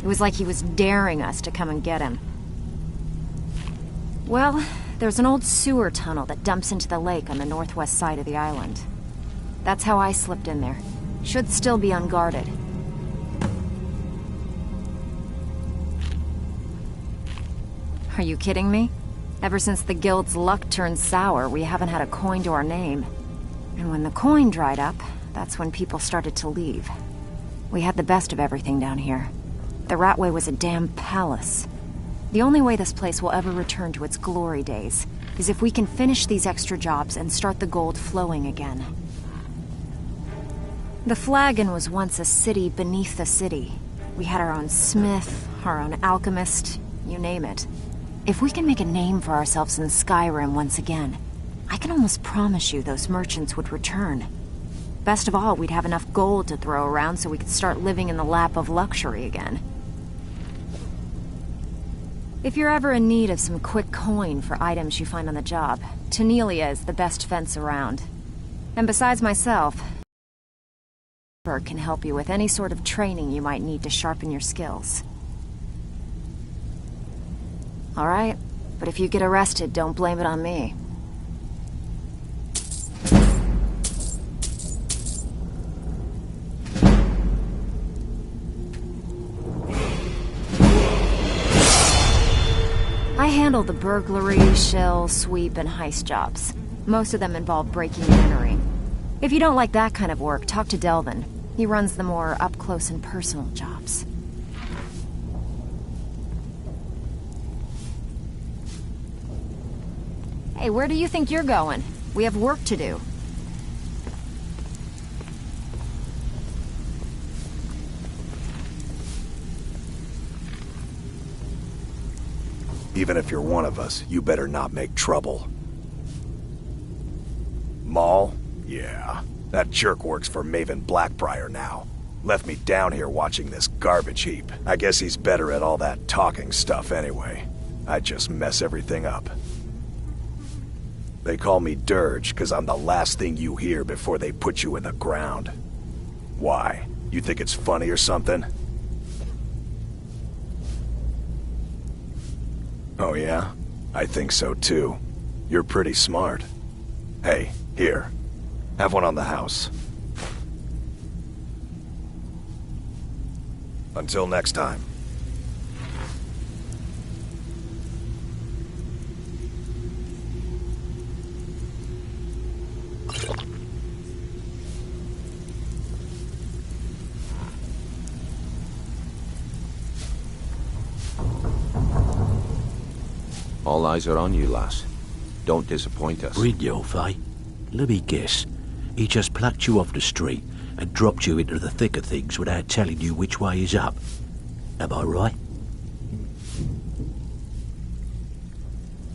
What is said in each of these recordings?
It was like he was daring us to come and get him. Well, there's an old sewer tunnel that dumps into the lake on the northwest side of the island. That's how I slipped in there. Should still be unguarded. Are you kidding me? Ever since the guild's luck turned sour, we haven't had a coin to our name. And when the coin dried up, that's when people started to leave. We had the best of everything down here. The Ratway was a damn palace. The only way this place will ever return to its glory days is if we can finish these extra jobs and start the gold flowing again. The Flagon was once a city beneath the city. We had our own smith, our own alchemist, you name it. If we can make a name for ourselves in Skyrim once again, I can almost promise you those merchants would return. Best of all, we'd have enough gold to throw around so we could start living in the lap of luxury again. If you're ever in need of some quick coin for items you find on the job, Tanelia is the best fence around. And besides myself, can help you with any sort of training you might need to sharpen your skills. Alright, but if you get arrested, don't blame it on me. I handle the burglary, shill, sweep, and heist jobs. Most of them involve breaking and entering. If you don't like that kind of work, talk to Delvin. He runs the more up-close and personal jobs. Hey, where do you think you're going? We have work to do. Even if you're one of us, you better not make trouble. Maul? Yeah. That jerk works for Maven Blackbriar now. Left me down here watching this garbage heap. I guess he's better at all that talking stuff anyway. I just mess everything up. They call me Dirge because I'm the last thing you hear before they put you in the ground. Why? You think it's funny or something? Oh yeah? I think so too. You're pretty smart. Hey, here. Have one on the house. Until next time. All eyes are on you, lass. Don't disappoint us. Brynjolf, eh? Let me guess. He just plucked you off the street and dropped you into the thick of things without telling you which way is up. Am I right?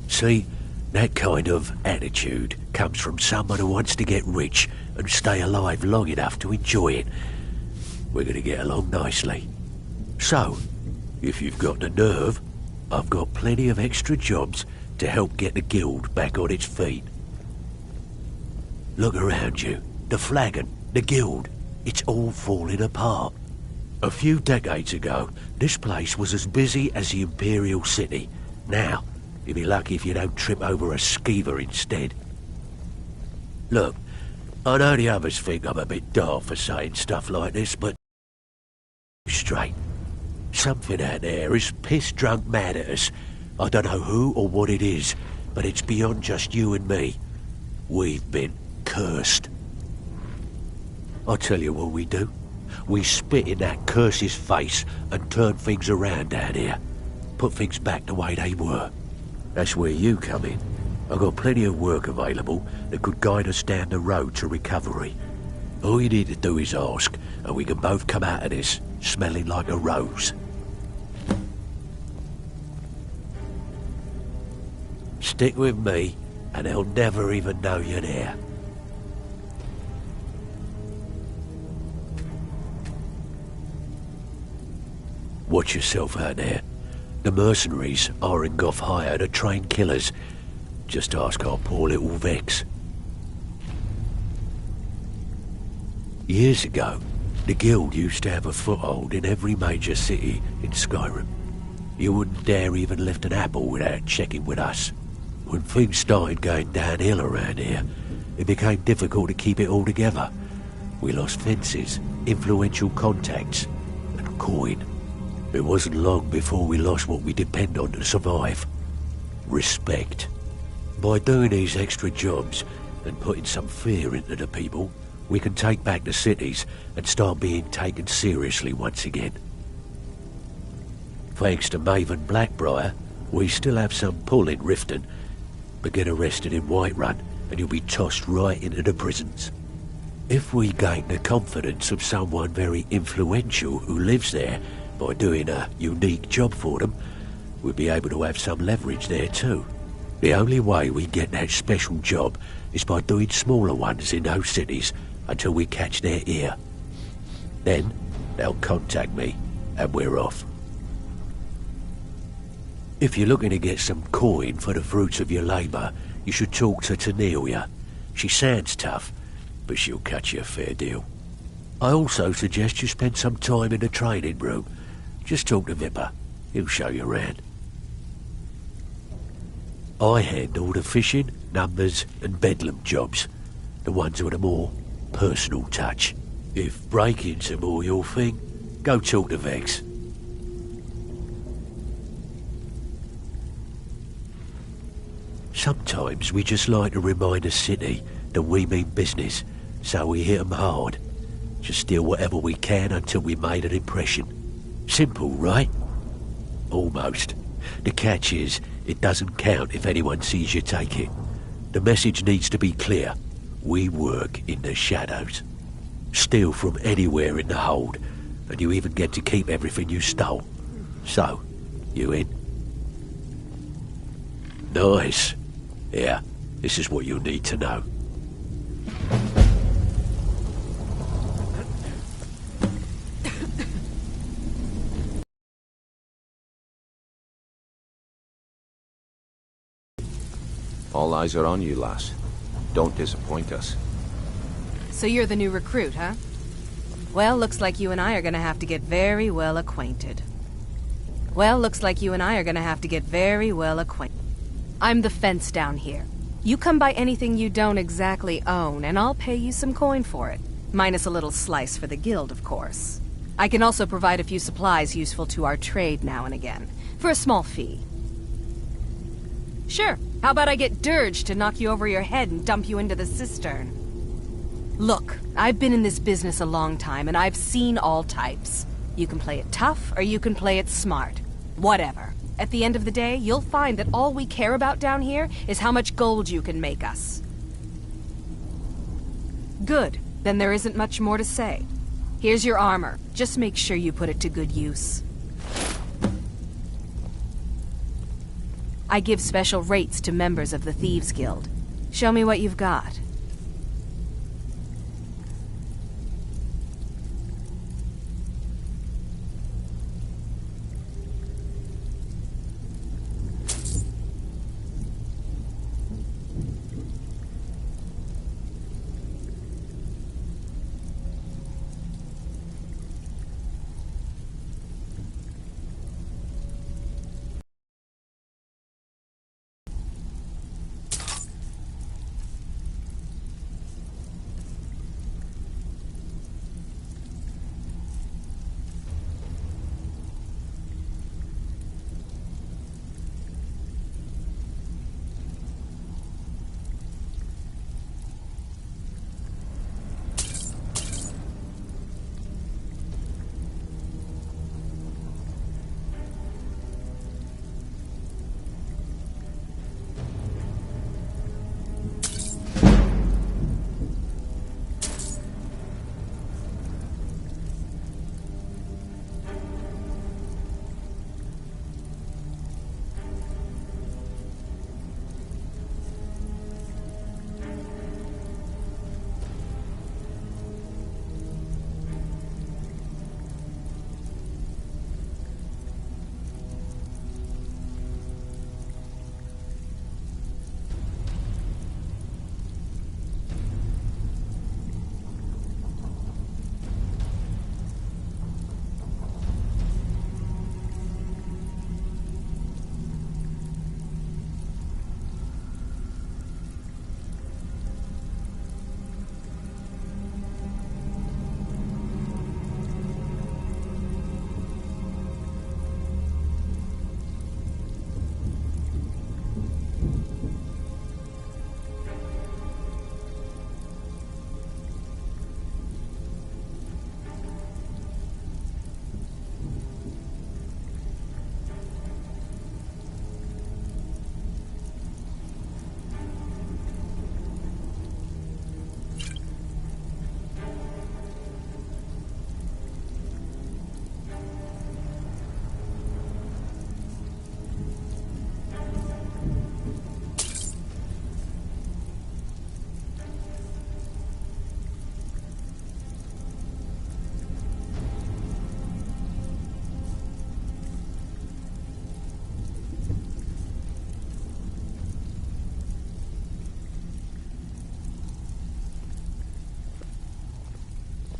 See, that kind of attitude comes from someone who wants to get rich and stay alive long enough to enjoy it. We're going to get along nicely. So, if you've got the nerve, I've got plenty of extra jobs to help get the guild back on its feet. Look around you. The Flagon, the guild, it's all falling apart. A few decades ago, this place was as busy as the Imperial City. Now, you'll be lucky if you don't trip over a skeever instead. Look, I know the others think I'm a bit daft for saying stuff like this, but straight. Something out there is piss-drunk mad at us. I don't know who or what it is, but it's beyond just you and me. We've been cursed. I'll tell you what we do. We spit in that curse's face and turn things around down here. Put things back the way they were. That's where you come in. I've got plenty of work available that could guide us down the road to recovery. All you need to do is ask, and we can both come out of this smelling like a rose. Stick with me, and they'll never even know you're there. Watch yourself out there. The mercenaries are in Goth hire to train killers. Just ask our poor little Vex. Years ago, The guild used to have a foothold in every major city in Skyrim. You wouldn't dare even lift an apple without checking with us. When things started going downhill around here, it became difficult to keep it all together. We lost fences, influential contacts, and coin. It wasn't long before we lost what we depend on to survive. Respect. By doing these extra jobs and putting some fear into the people, we can take back the cities and start being taken seriously once again. Thanks to Maven Blackbriar, we still have some pull in Riften, but get arrested in Whiterun and you'll be tossed right into the prisons. If we gain the confidence of someone very influential who lives there by doing a unique job for them, we'll be able to have some leverage there too. The only way we get that special job is by doing smaller ones in those cities until we catch their ear. Then they'll contact me and we're off. If you're looking to get some coin for the fruits of your labour, you should talk to Tanelia. She sounds tough, but she'll cut you a fair deal. I also suggest you spend some time in the training room. Just talk to Vipper. He'll show you around. I handle the fishing, numbers and bedlam jobs. The ones with a more personal touch. If breaking's a more your thing, go talk to Vex. Sometimes we just like to remind the city that we mean business, so we hit 'em hard. Just steal whatever we can until we made an impression. Simple, right? Almost. The catch is, it doesn't count if anyone sees you take it. The message needs to be clear. We work in the shadows. Steal from anywhere in the hold, and you even get to keep everything you stole. So, you in? Nice. Yeah, this is what you'll need to know. All eyes are on you, lass. Don't disappoint us. So you're the new recruit, huh? Well, looks like you and I are gonna have to get very well acquainted. I'm the fence down here. You come by anything you don't exactly own, and I'll pay you some coin for it. Minus a little slice for the guild, of course. I can also provide a few supplies useful to our trade now and again, for a small fee. Sure, how about I get Dirge to knock you over your head and dump you into the cistern? Look, I've been in this business a long time, and I've seen all types. You can play it tough, or you can play it smart. Whatever. At the end of the day, you'll find that all we care about down here is how much gold you can make us. Good. Then there isn't much more to say. Here's your armor. Just make sure you put it to good use. I give special rates to members of the Thieves Guild. Show me what you've got.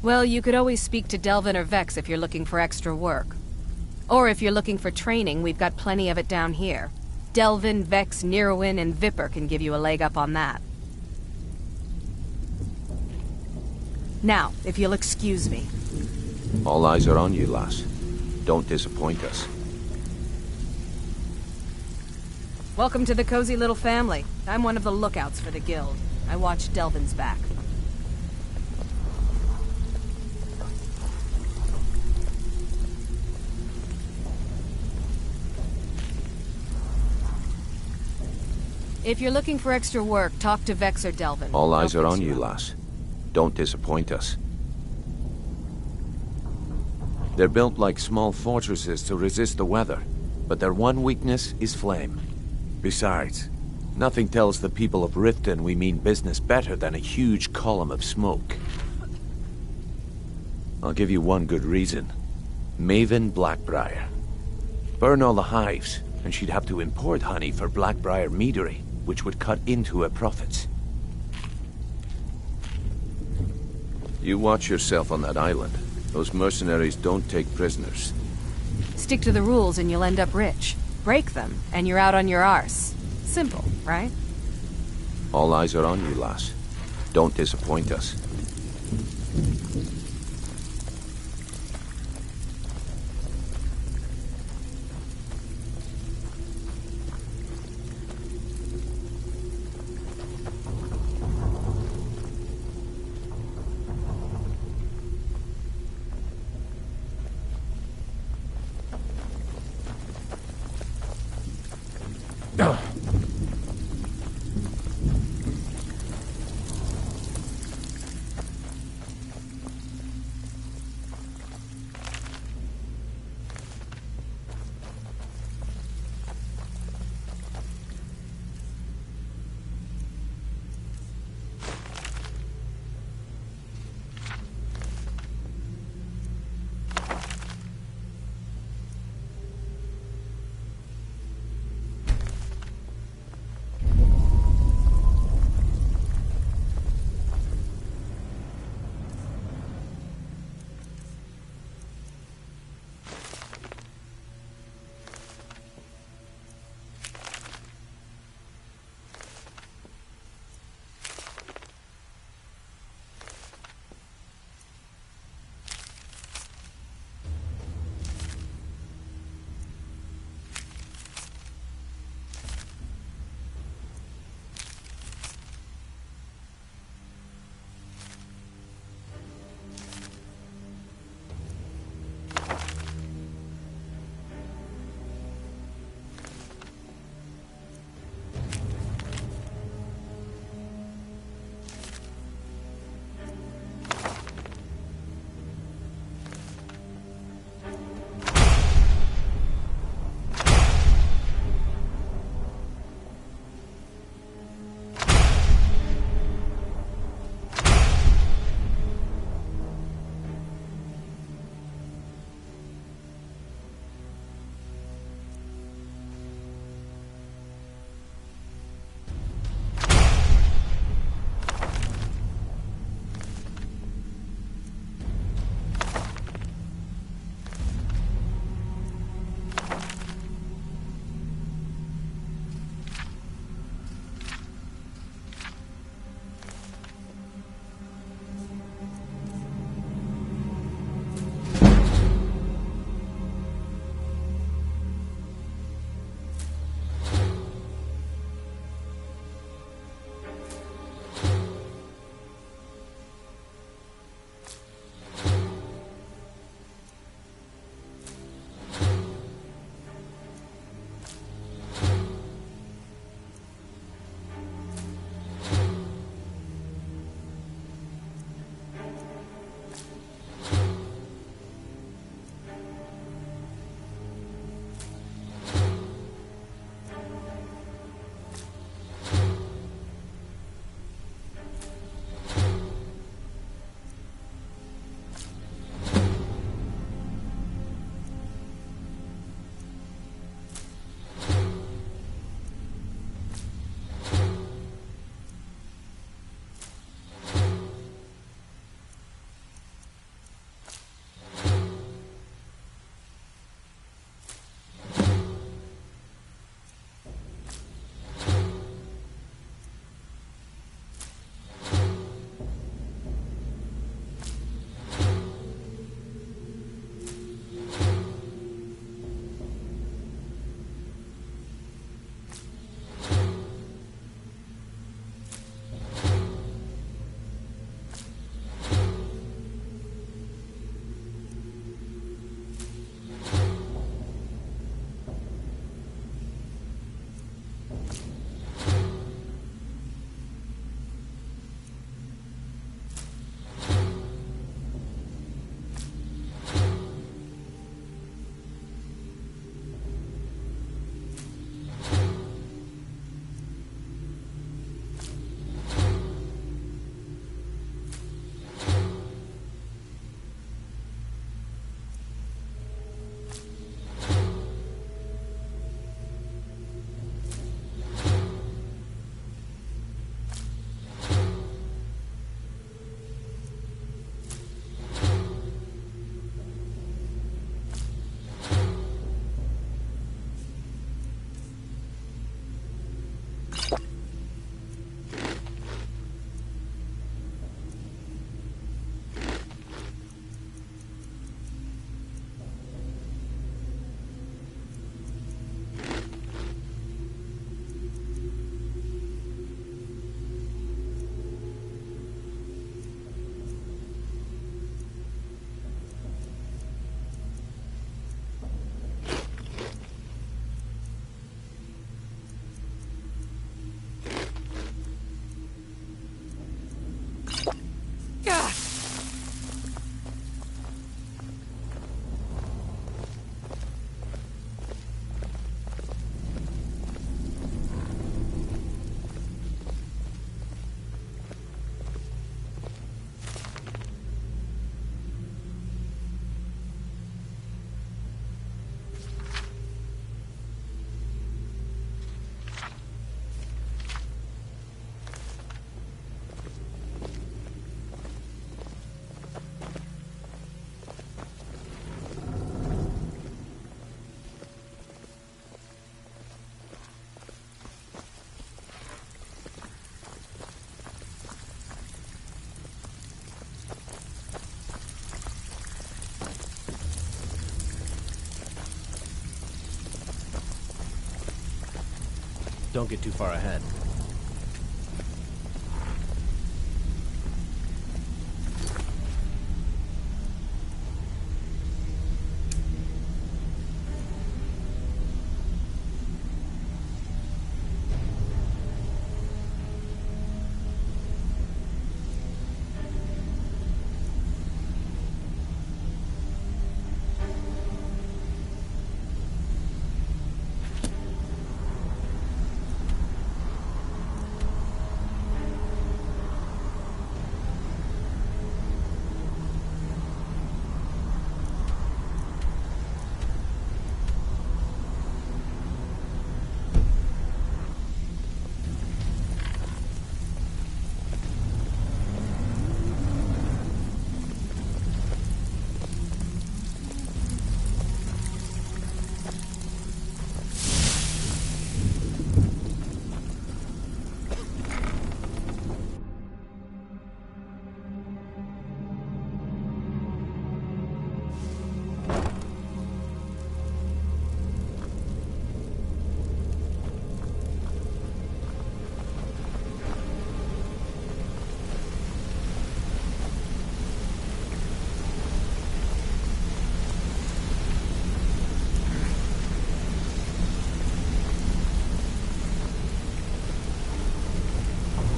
Well, you could always speak to Delvin or Vex if you're looking for extra work. Or if you're looking for training, we've got plenty of it down here. Delvin, Vex, Nirwin, and Viper can give you a leg up on that. Now, if you'll excuse me. All eyes are on you, lass. Don't disappoint us. Welcome to the cozy little family. I'm one of the lookouts for the guild. I watch Delvin's back. If you're looking for extra work, talk to Vex or Delvin. All eyes They'll are fix on you, up. lass. Don't disappoint us. They're built like small fortresses to resist the weather, but their one weakness is flame. Besides, nothing tells the people of Riften we mean business better than a huge column of smoke. I'll give you one good reason. Maven Blackbriar. Burn all the hives, and she'd have to import honey for Blackbriar meadery, which would cut into her profits. You watch yourself on that island. Those mercenaries don't take prisoners. Stick to the rules and you'll end up rich. Break them, and you're out on your arse. Simple, right? All eyes are on you, lass. Don't disappoint us. Don't get too far ahead.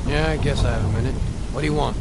Yeah, I guess I have a minute. What do you want?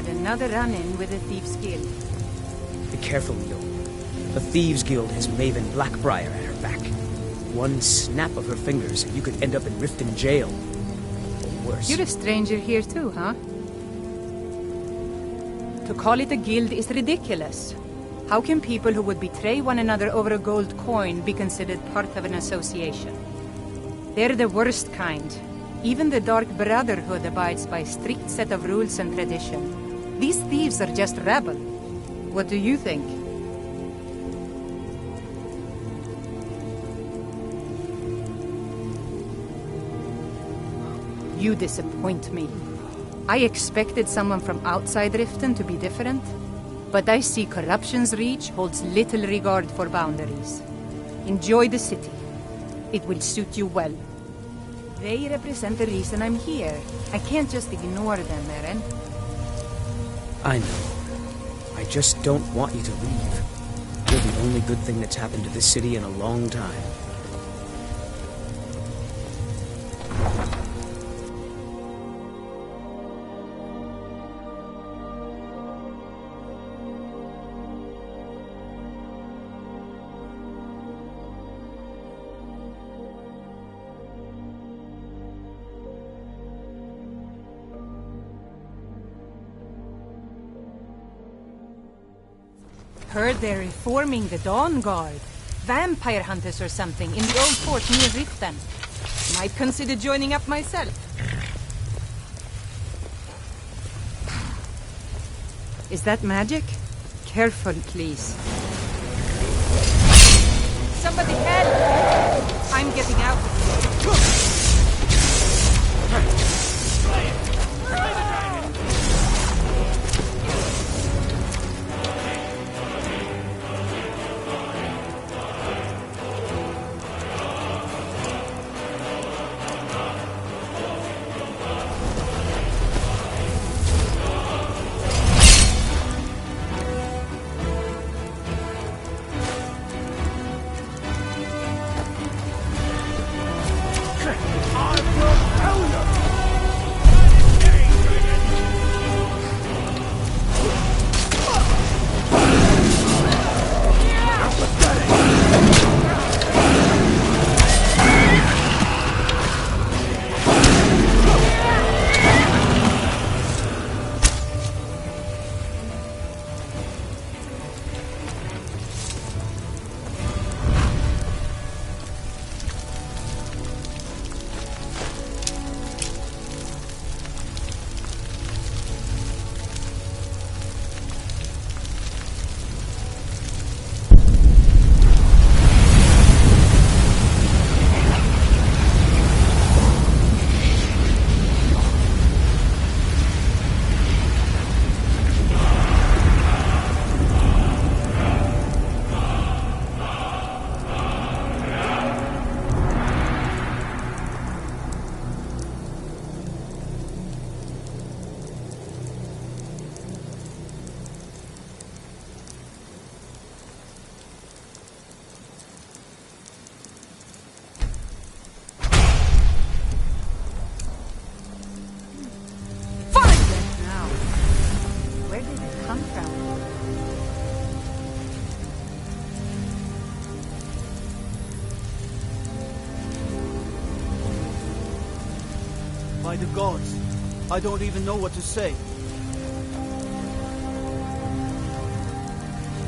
had another run-in with the Thieves' Guild. Be careful, Leo. The Thieves' Guild has Maven Blackbriar at her back. One snap of her fingers and you could end up in Riften jail. Or worse. You're a stranger here too, huh? To call it a guild is ridiculous. How can people who would betray one another over a gold coin be considered part of an association? They're the worst kind. Even the Dark Brotherhood abides by a strict set of rules and tradition. These thieves are just rabble. What do you think? You disappoint me. I expected someone from outside Riften to be different, but I see corruption's reach holds little regard for boundaries. Enjoy the city. It will suit you well. They represent the reason I'm here. I can't just ignore them, Eren. I know. I just don't want you to leave. You're the only good thing that's happened to this city in a long time. Heard they're reforming the Dawn Guard. Vampire hunters or something in the old fort near Riften. Might consider joining up myself. Is that magic? Careful, please. Somebody help! I'm getting out of here. By the gods, I don't even know what to say.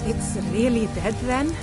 It's really dead then?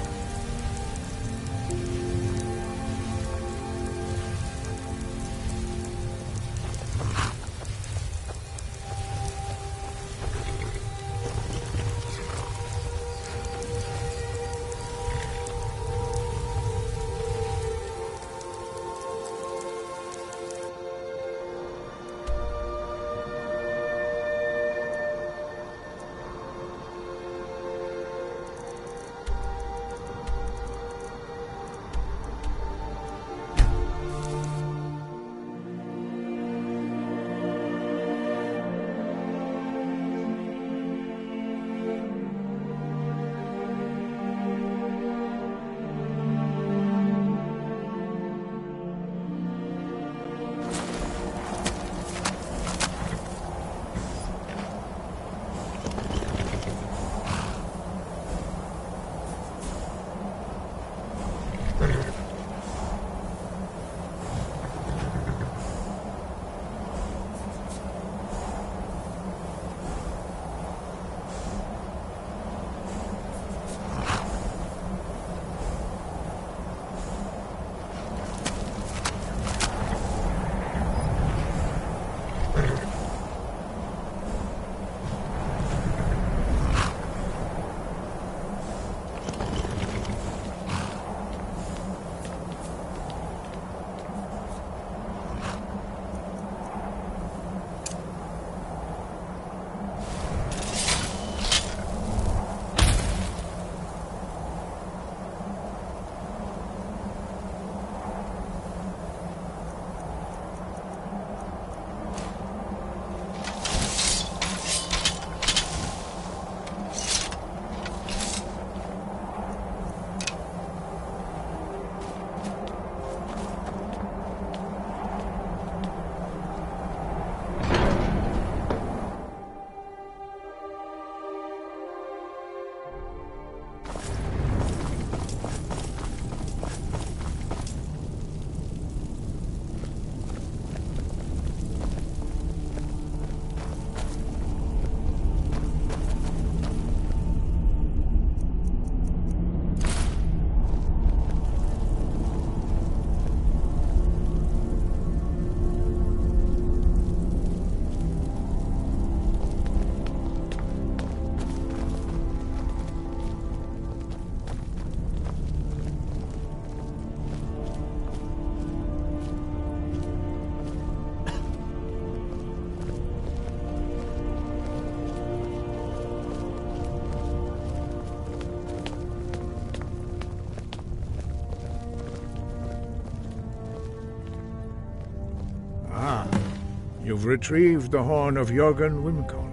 You've retrieved the horn of Jörgen Wimkon.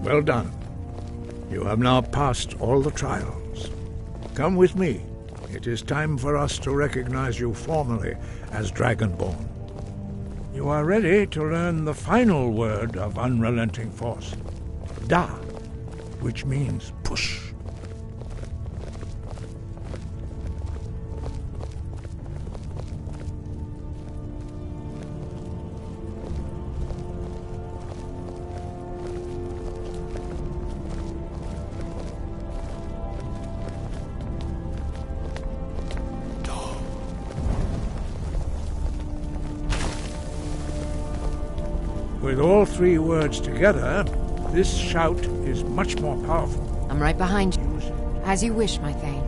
Well done. You have now passed all the trials. Come with me. It is time for us to recognize you formally as Dragonborn. You are ready to learn the final word of unrelenting force. Da, which means push. With all three words together, this shout is much more powerful. I'm right behind you. As you wish, my Thane.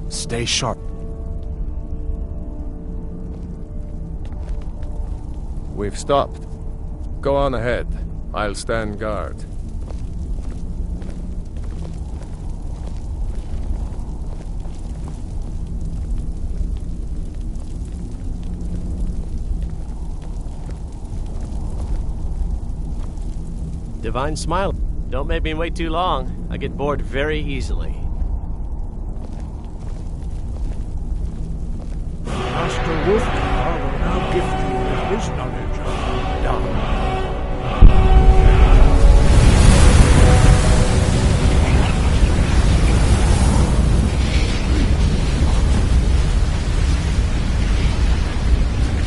Stay sharp. We've stopped. Go on ahead. I'll stand guard. Divine smile. Don't make me wait too long. I get bored very easily. Master Wolfgar will now gift you with his knowledge of Da.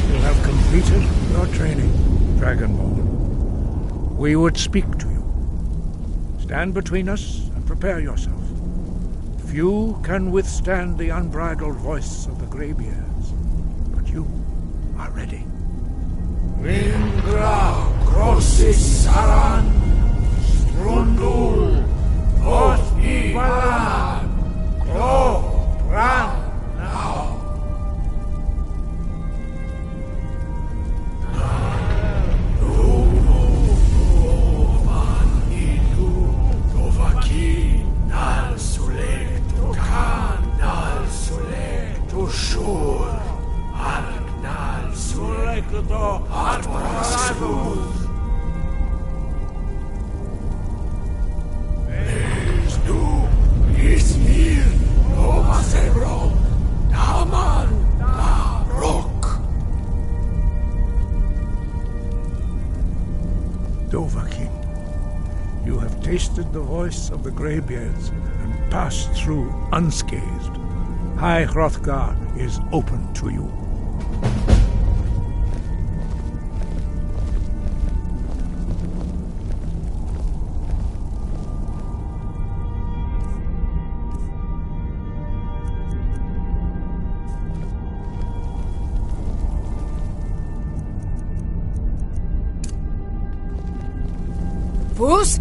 You have completed your training, Dragonborn. We would speak to you. Stand between us and prepare yourself. Few can withstand the unbridled voice of the Greybeards, but you are ready. Vingra Crossis Saran Strundul Othi Balan Klo Bran now. Shur, Argnal, Surekdo, Artmarasuz. Es du, is mir, Nova Sebro, Daman, da Rock. Dovahkiin, you have tasted the voice of the Greybeards and passed through unscathed. High Hrothgar is open to you. Fus?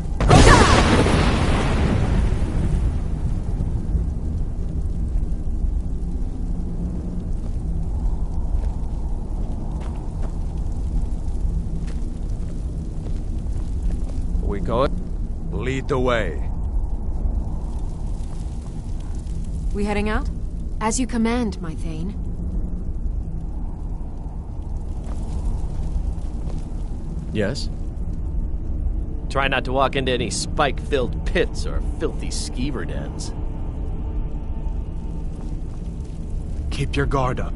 We go it? Lead the way. We heading out? As you command, my Thane. Yes? Try not to walk into any spike-filled pits or filthy skeever dens. Keep your guard up.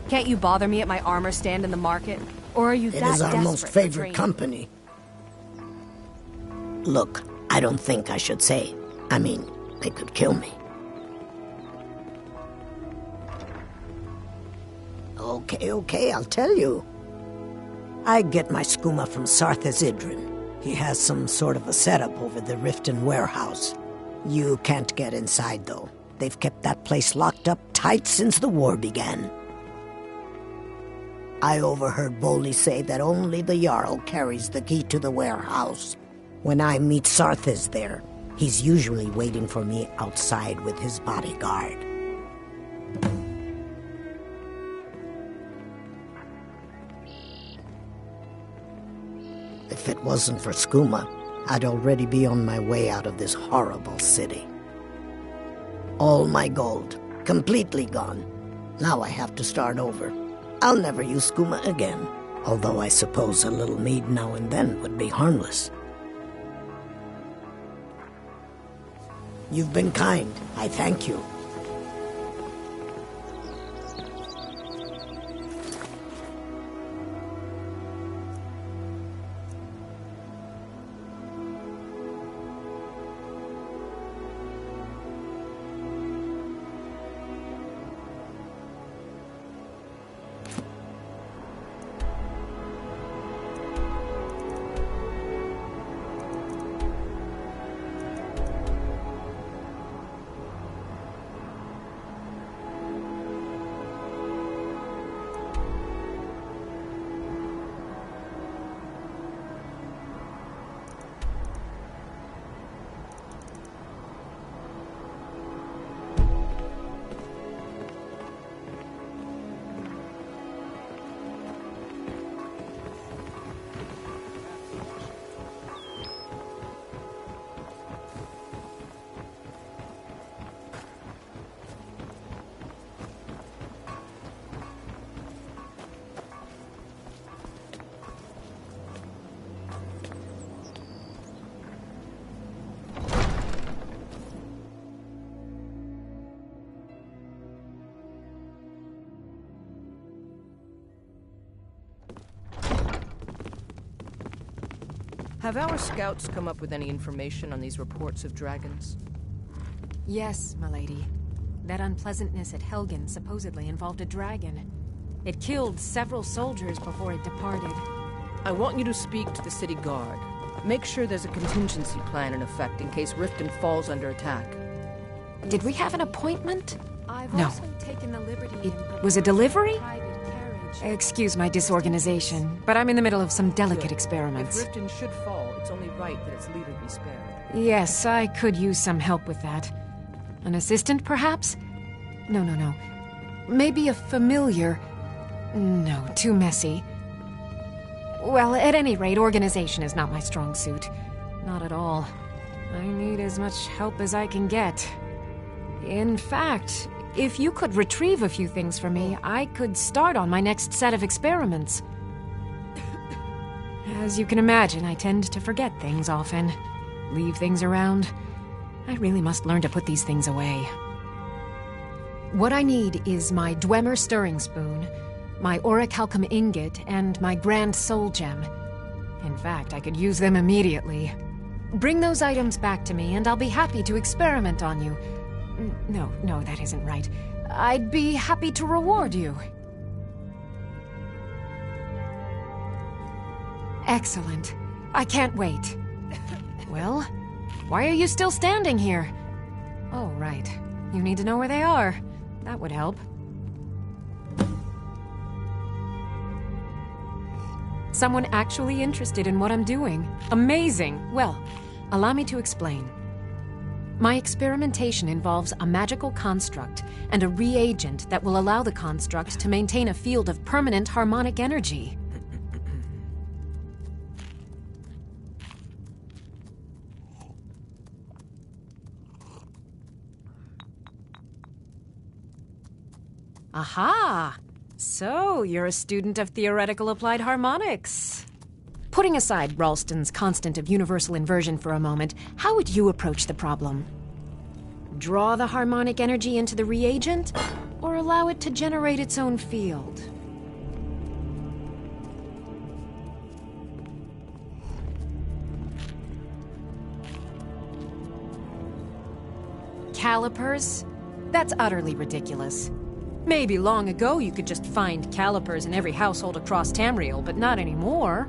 Can't you bother me at my armor stand in the market? Or are you that It is our desperate most for favorite training? company. Look, I don't think I should say. I mean, they could kill me. Okay, I'll tell you. I get my skooma from Sarthas Idrin. He has some sort of a setup over the Riften warehouse. You can't get inside, though. They've kept that place locked up tight since the war began. I overheard Bolli say that only the Jarl carries the key to the warehouse. When I meet Sarthas there, he's usually waiting for me outside with his bodyguard. If it wasn't for skooma, I'd already be on my way out of this horrible city. All my gold, completely gone. Now I have to start over. I'll never use skooma again, although I suppose a little mead now and then would be harmless. You've been kind. I thank you. Have our scouts come up with any information on these reports of dragons? Yes, milady. That unpleasantness at Helgen supposedly involved a dragon. It killed several soldiers before it departed. I want you to speak to the city guard. Make sure there's a contingency plan in effect in case Riften falls under attack. Did we have an appointment? I've No. also taken the liberty It was a delivery? Excuse my disorganization, but I'm in the middle of some delicate If experiments. Riften should fall, it's only right that its leader be spared. Yes, I could use some help with that. An assistant, perhaps? No. Maybe a familiar. No, too messy. Well, at any rate, organization is not my strong suit. Not at all. I need as much help as I can get. In fact, if you could retrieve a few things for me, I could start on my next set of experiments. As you can imagine, I tend to forget things often. Leave things around. I really must learn to put these things away. What I need is my Dwemer stirring spoon, my orichalcum ingot, and my grand soul gem. In fact, I could use them immediately. Bring those items back to me, and I'll be happy to experiment on you. No, that isn't right. I'd be happy to reward you. Excellent. I can't wait. Well, why are you still standing here? Oh, right. You need to know where they are. That would help. Someone actually interested in what I'm doing. Amazing. Well, allow me to explain. My experimentation involves a magical construct and a reagent that will allow the construct to maintain a field of permanent harmonic energy. Aha! So, you're a student of theoretical applied harmonics. Putting aside Ralston's constant of universal inversion for a moment, how would you approach the problem? Draw the harmonic energy into the reagent? or allow it to generate its own field. Calipers? That's utterly ridiculous. Maybe long ago you could just find calipers in every household across Tamriel, but not anymore.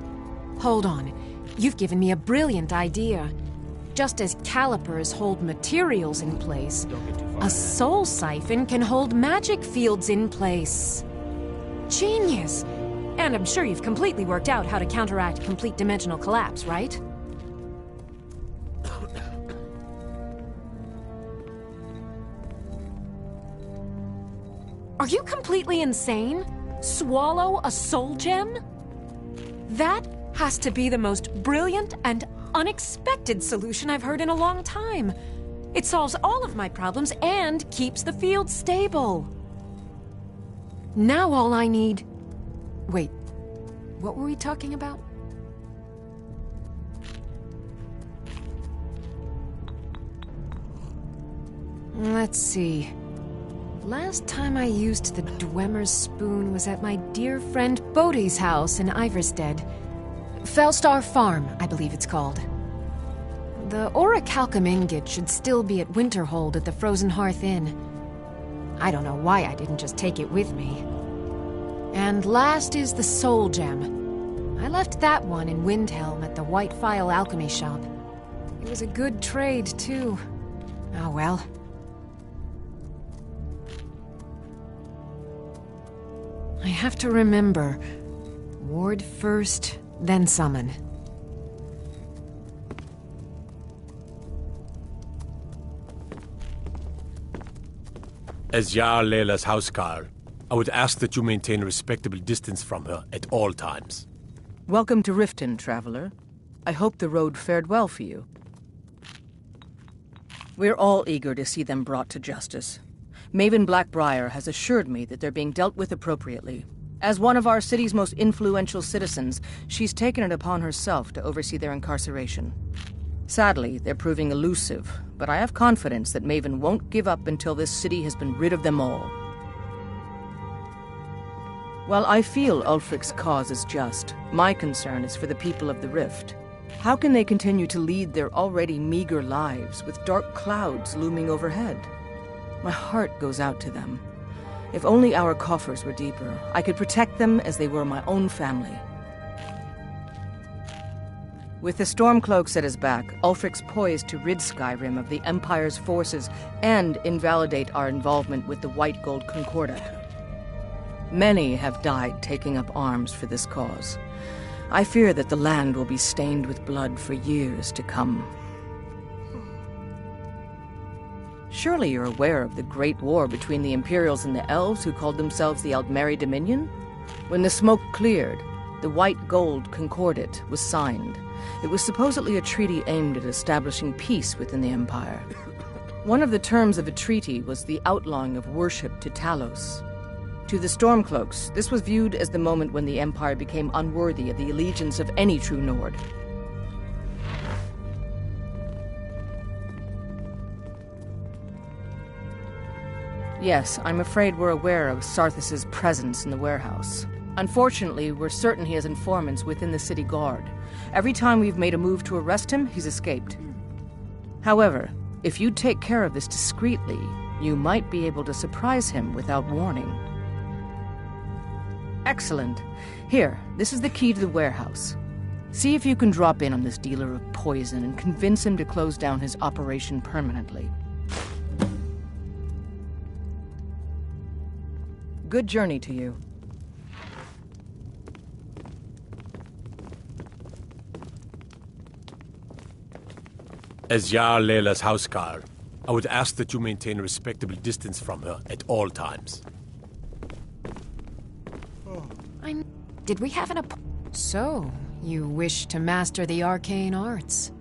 Hold on. You've given me a brilliant idea. Just as calipers hold materials in place, a soul siphon can hold magic fields in place. Genius! And I'm sure you've completely worked out how to counteract complete dimensional collapse, right? Are you completely insane? Swallow a soul gem? That has to be the most brilliant and unexpected solution I've heard in a long time. It solves all of my problems and keeps the field stable. Now all I need... Wait, what were we talking about? Let's see. Last time I used the Dwemer's spoon was at my dear friend Bodhi's house in Iverstead. Fellstar Farm, I believe it's called. The orichalcum ingot should still be at Winterhold at the Frozen Hearth Inn. I don't know why I didn't just take it with me. And last is the soul gem. I left that one in Windhelm at the White Phial Alchemy Shop. It was a good trade, too. Oh well. I have to remember. Ward first, then summon. As Jarl Leila's housecarl, I would ask that you maintain a respectable distance from her at all times. Welcome to Riften, traveler. I hope the road fared well for you. We're all eager to see them brought to justice. Maven Blackbriar has assured me that they're being dealt with appropriately. As one of our city's most influential citizens, she's taken it upon herself to oversee their incarceration. Sadly, they're proving elusive, but I have confidence that Maven won't give up until this city has been rid of them all. While I feel Ulfric's cause is just, my concern is for the people of the Rift. How can they continue to lead their already meager lives with dark clouds looming overhead? My heart goes out to them. If only our coffers were deeper, I could protect them as they were my own family. With the Stormcloaks at his back, Ulfric's poised to rid Skyrim of the Empire's forces and invalidate our involvement with the White Gold Concordat. Many have died taking up arms for this cause. I fear that the land will be stained with blood for years to come. Surely you're aware of the Great War between the Imperials and the Elves who called themselves the Aldmeri Dominion? When the smoke cleared, the White Gold Concordat was signed. It was supposedly a treaty aimed at establishing peace within the Empire. One of the terms of a treaty was the outlawing of worship to Talos. To the Stormcloaks, this was viewed as the moment when the Empire became unworthy of the allegiance of any true Nord. Yes, I'm afraid we're aware of Sarthis' presence in the warehouse. Unfortunately, we're certain he has informants within the city guard. Every time we've made a move to arrest him, he's escaped. However, if you take care of this discreetly, you might be able to surprise him without warning. Excellent. Here, this is the key to the warehouse. See if you can drop in on this dealer of poison and convince him to close down his operation permanently. Good journey to you. As Jarl Leila's housecarl, I would ask that you maintain a respectable distance from her at all times. Did we have an So, you wish to master the arcane arts?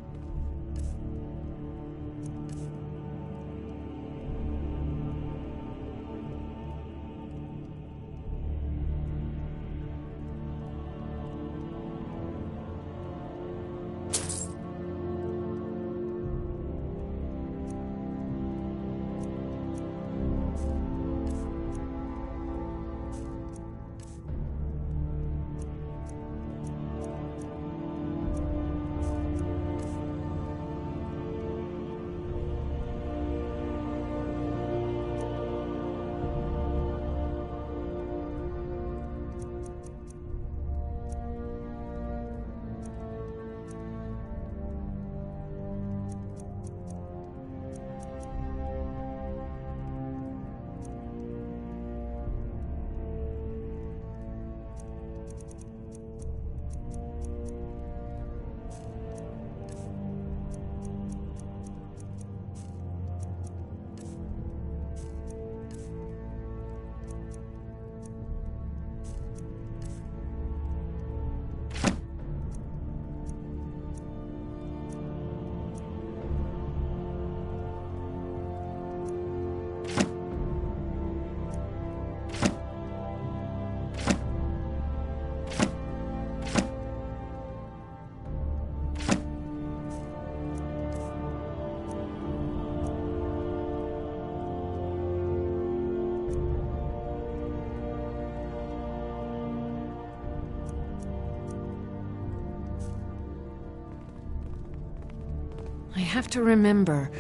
I have to remember.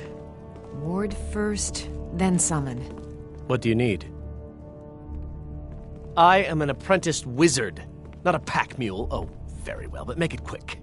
Ward first, then summon. What do you need? I am an apprenticed wizard, not a pack mule. Oh, very well, but make it quick.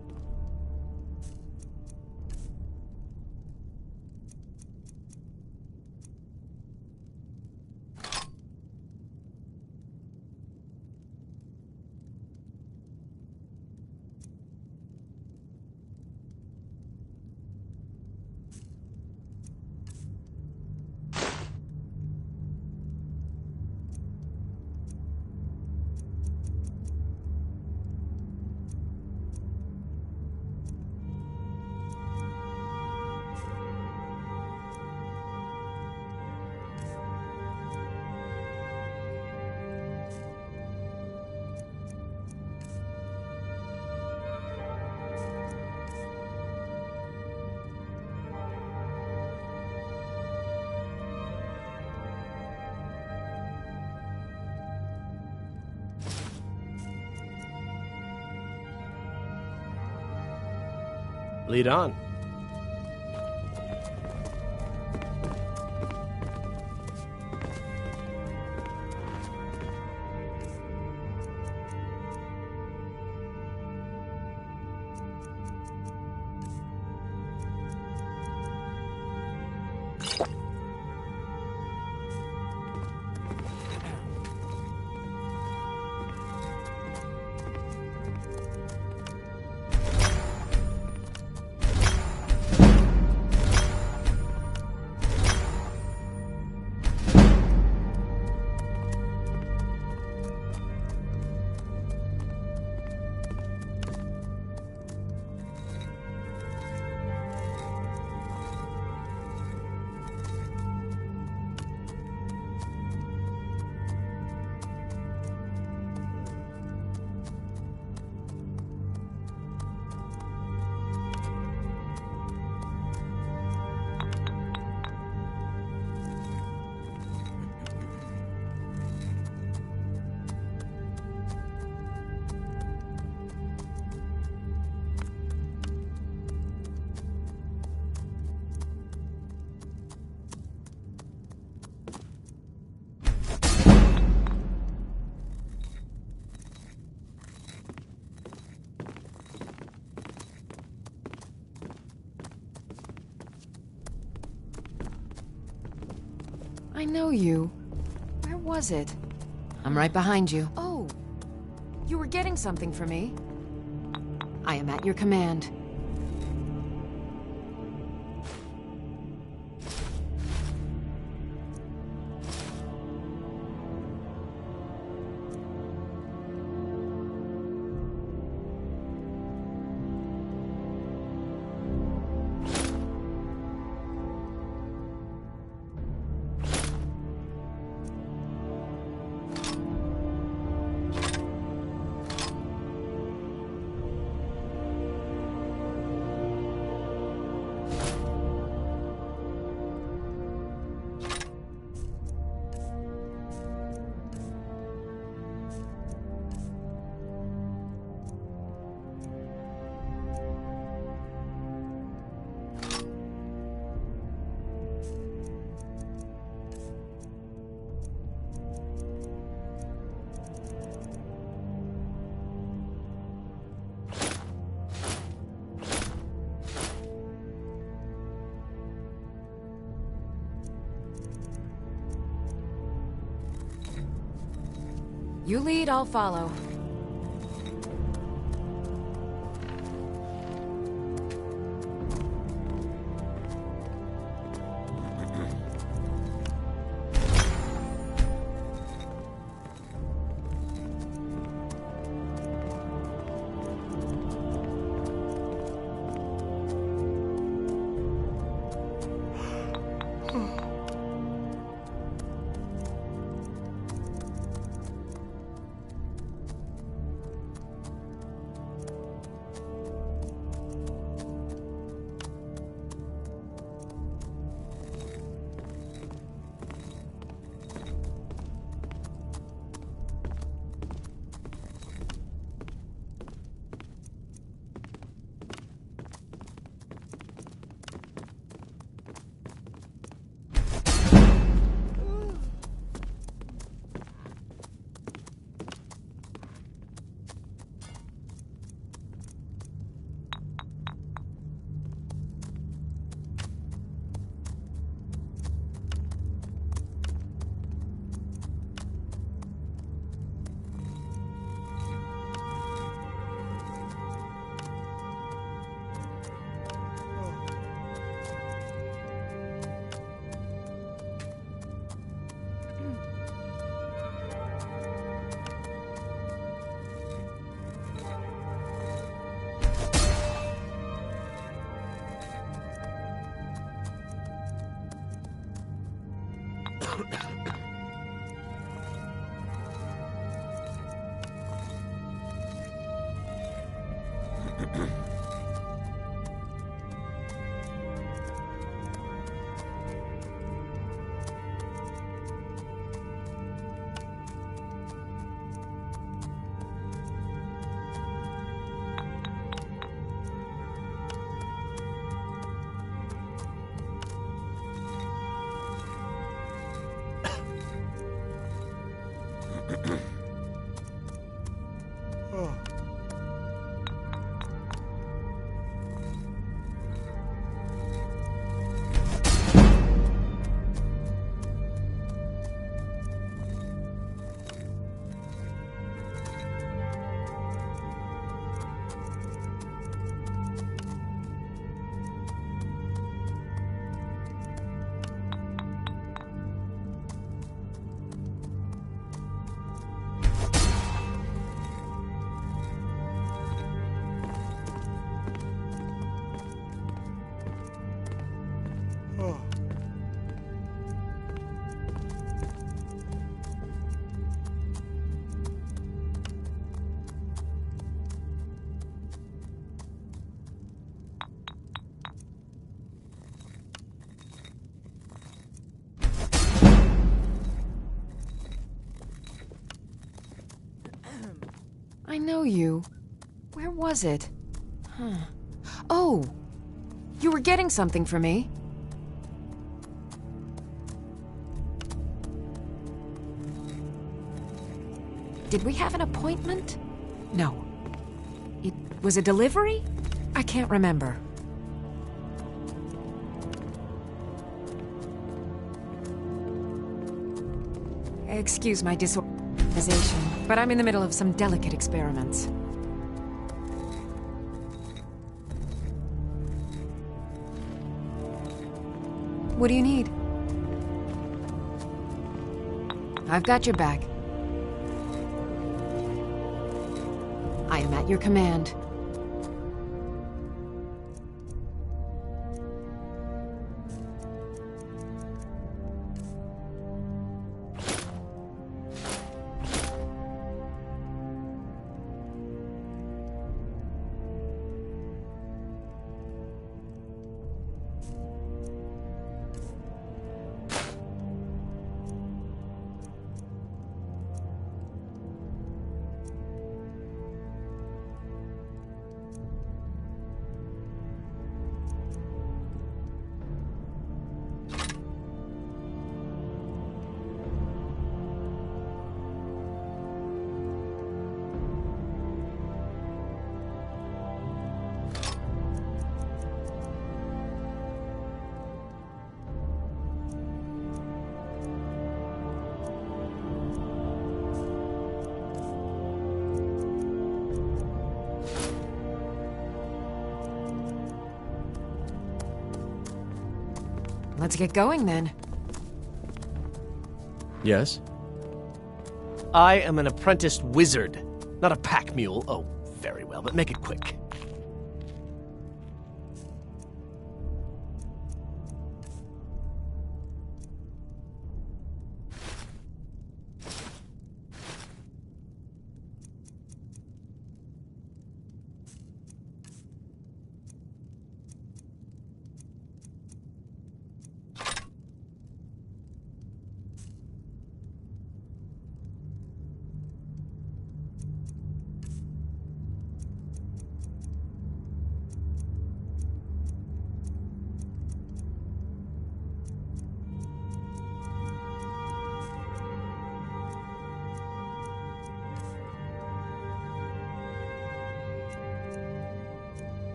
Lead on. I know you. Where was it? I'm right behind you. Oh, you were getting something for me. I am at your command. You lead, I'll follow. I know you. Where was it? Huh. Oh! You were getting something for me. Did we have an appointment? No. It was a delivery? I can't remember. Excuse my disorganization, but I'm in the middle of some delicate experiments. What do you need? I've got your back. I am at your command. Let's get going, then. Yes? I am an apprenticed wizard, not a pack mule. Oh, very well, but make it quick.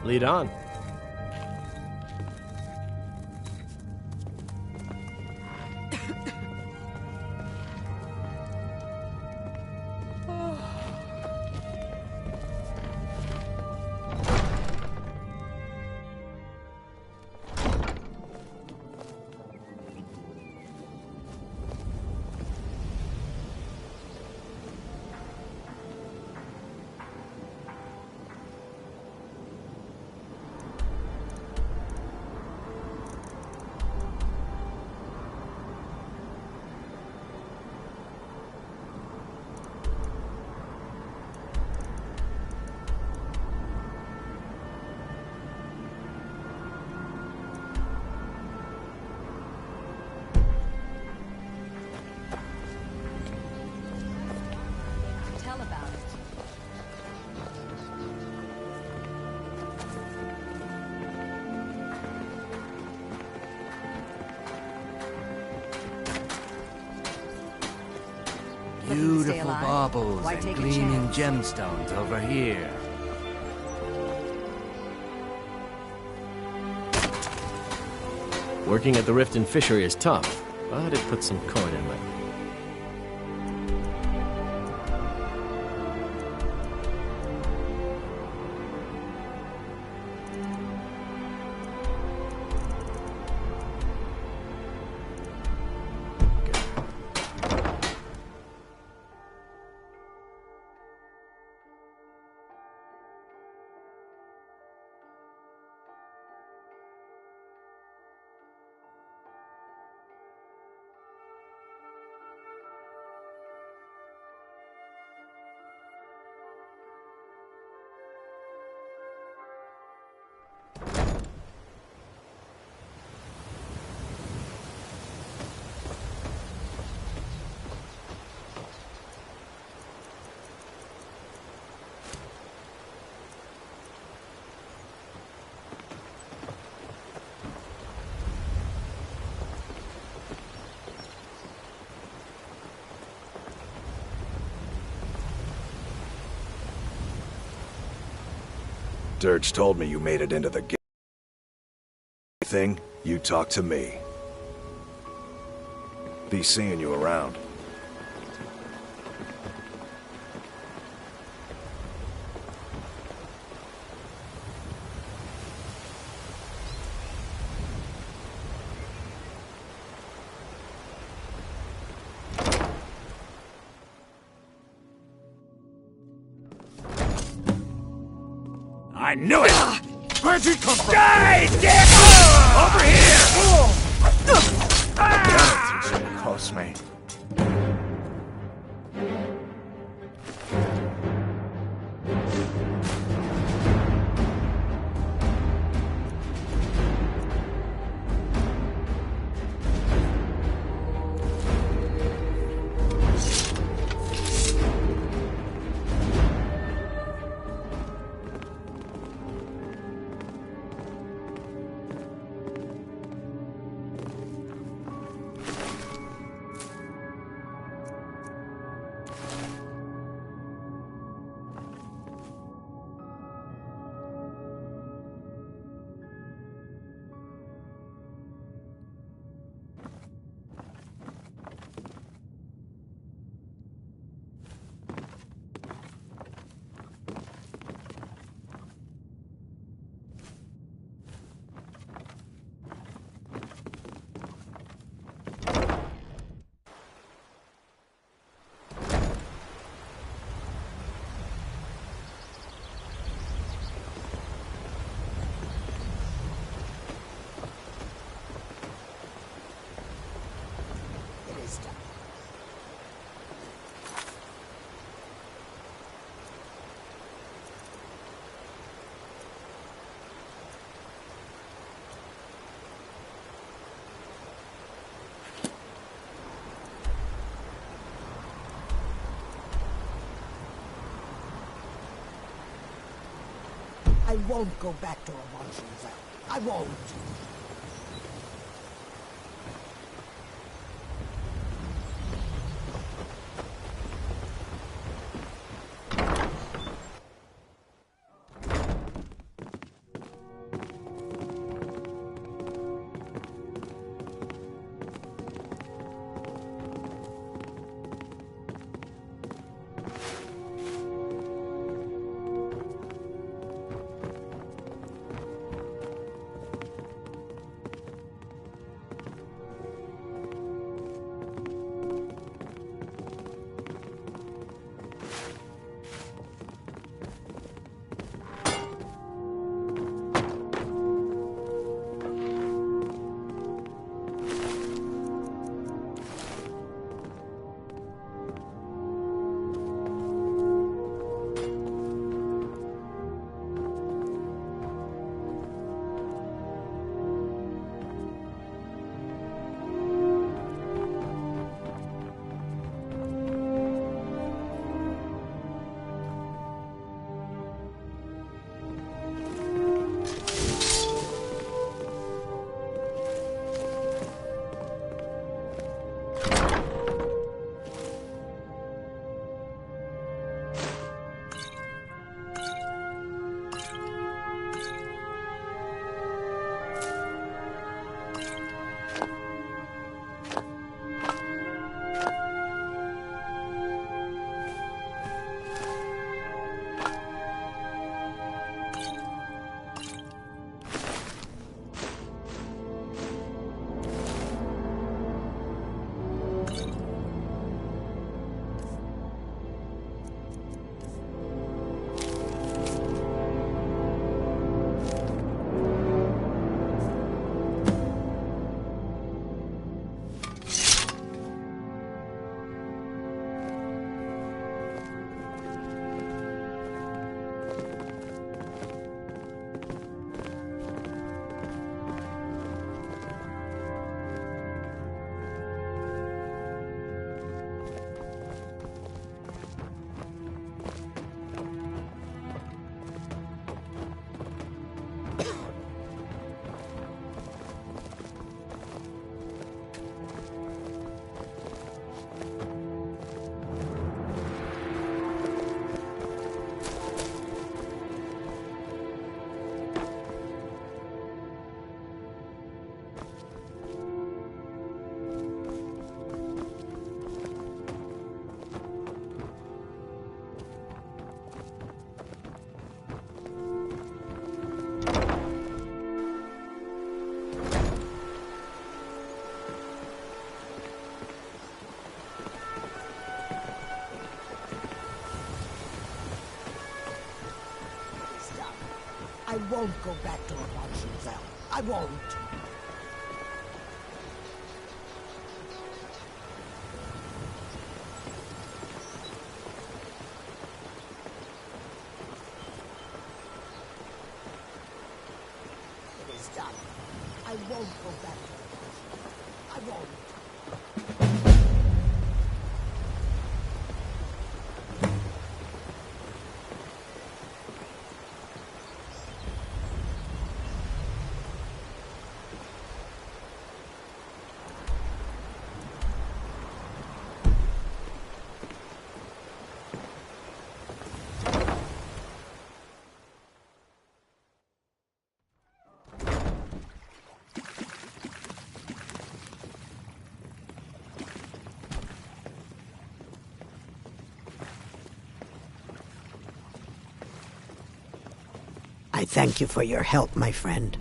Lead on. alive. baubles Why and take a gleaming chance? gemstones over here. Working at the Riften Fishery is tough, but it puts some coin in my... Dirge told me you made it into the thing. You talk to me. Be seeing you around. I knew it! Where'd you come from? Die, dick! Over here! Damn it, cost me. I won't go back to Avanti's. I won't. I won't go back to a watching cell. I won't. It is done. I won't go back to it. I won't. I thank you for your help, my friend.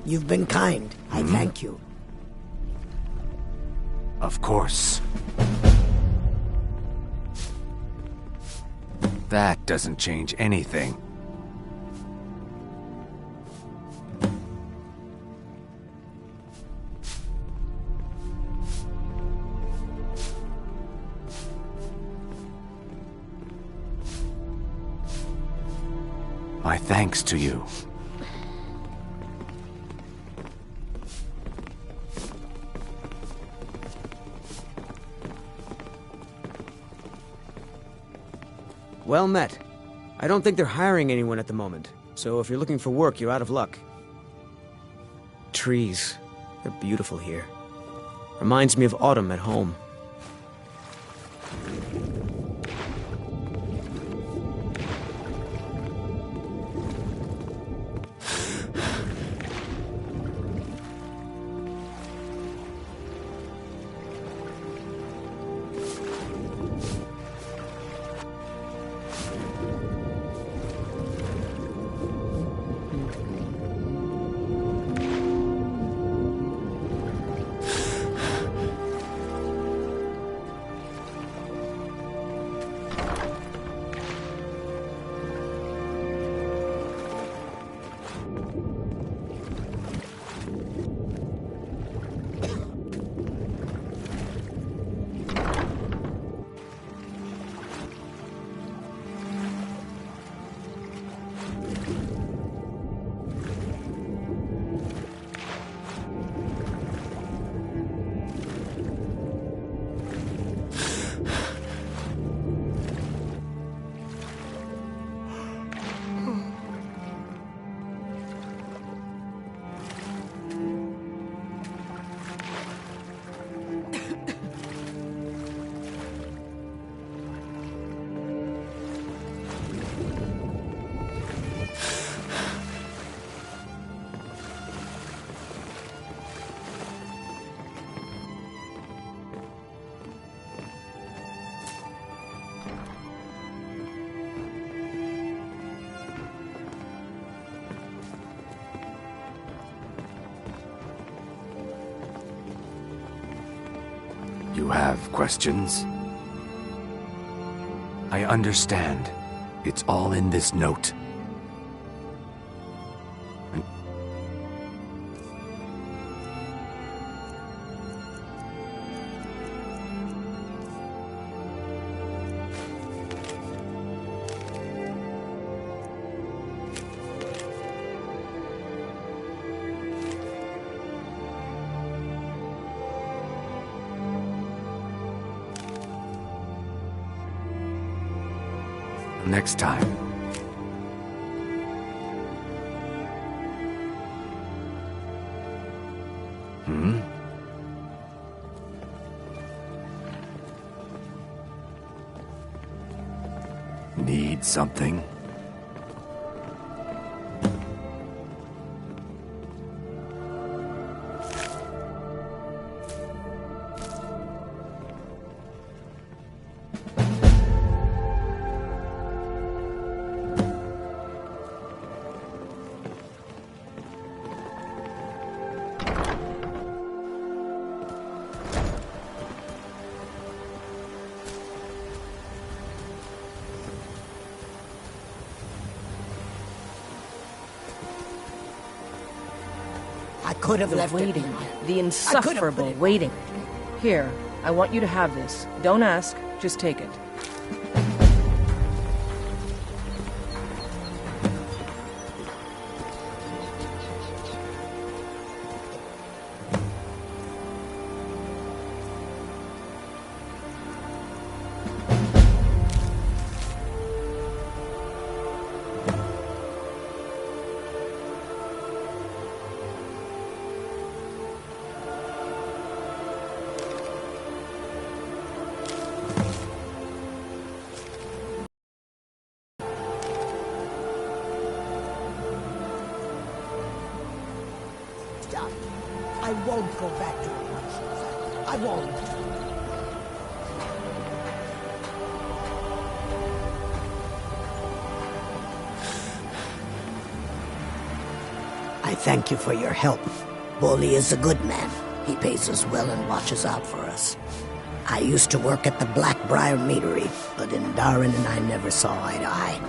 You've been kind. I thank you. Of course. That doesn't change anything. My thanks to you. Well met. I don't think they're hiring anyone at the moment, so if you're looking for work, you're out of luck. Trees. They're beautiful here. Reminds me of autumn at home. You have questions? I understand. It's all in this note. Next time. Need something? could have left waiting. it. The insufferable waiting. Here, I want you to have this. Don't ask, just take it. I won't go back to it. I won't. I thank you for your help. Bully is a good man. He pays us well and watches out for us. I used to work at the Blackbriar meadery, but in Darren and I never saw eye to eye.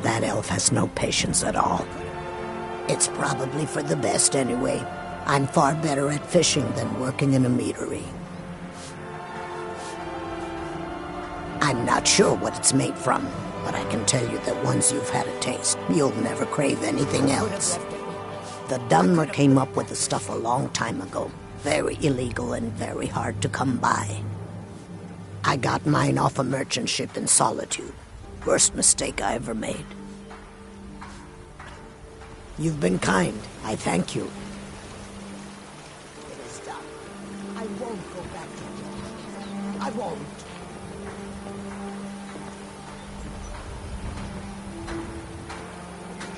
That elf has no patience at all. It's probably for the best anyway. I'm far better at fishing than working in a meadery. I'm not sure what it's made from, but I can tell you that once you've had a taste, you'll never crave anything else. The Dunmer came up with the stuff a long time ago. Very illegal and very hard to come by. I got mine off a merchant ship in Solitude. Worst mistake I ever made. You've been kind. I thank you. It is done. I won't go back to it. I won't.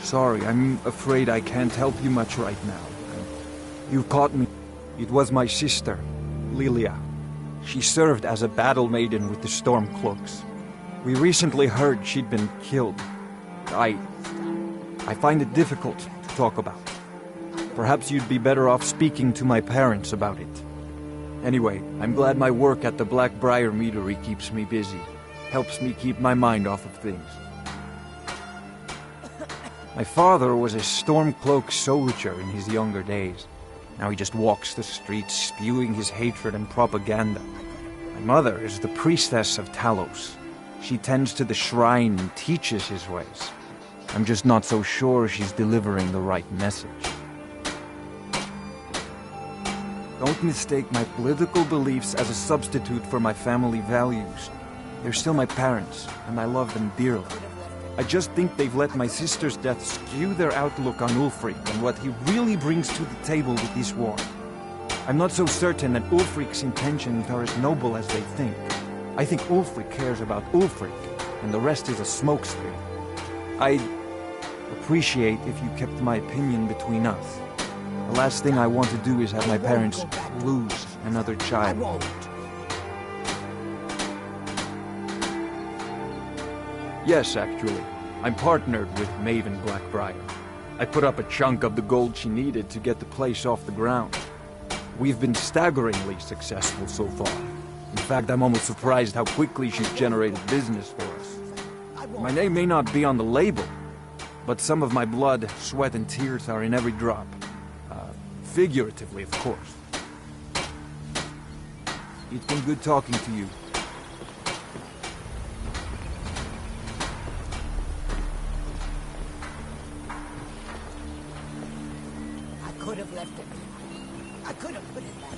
Sorry, I'm afraid I can't help you much right now. You caught me. It was my sister, Lilia. She served as a battle maiden with the Stormcloaks. We recently heard she'd been killed. I find it difficult to talk about. Perhaps you'd be better off speaking to my parents about it. Anyway, I'm glad my work at the Blackbriar meadery keeps me busy. Helps me keep my mind off of things. My father was a Stormcloak soldier in his younger days. Now he just walks the streets spewing his hatred and propaganda. My mother is the priestess of Talos. She tends to the shrine and teaches his ways. I'm just not so sure she's delivering the right message. Don't mistake my political beliefs as a substitute for my family values. They're still my parents, and I love them dearly. I just think they've let my sister's death skew their outlook on Ulfric and what he really brings to the table with this war. I'm not so certain that Ulfric's intentions are as noble as they think. I think Ulfric cares about Ulfric, and the rest is a smokescreen. I'd appreciate if you kept my opinion between us. The last thing I want to do is have my parents lose another child. I won't. Yes, actually. I'm partnered with Maven Blackbriar. I put up a chunk of the gold she needed to get the place off the ground. We've been staggeringly successful so far. In fact, I'm almost surprised how quickly she's generated business for us. My name may not be on the label, but some of my blood, sweat, and tears are in every drop. Figuratively, of course. It's been good talking to you. I could have left it. I could have put it back.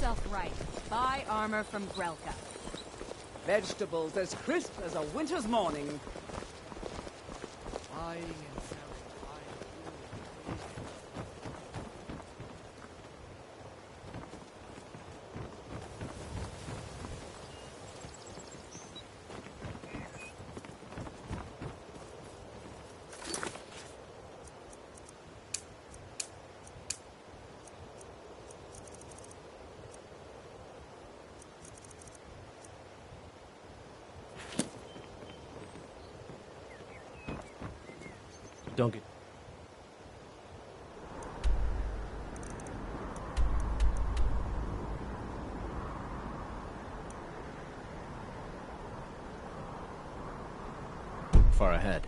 yourself right. Buy armor from Grelka. Vegetables as crisp as a winter's morning. Buying and selling. Don't get... far ahead.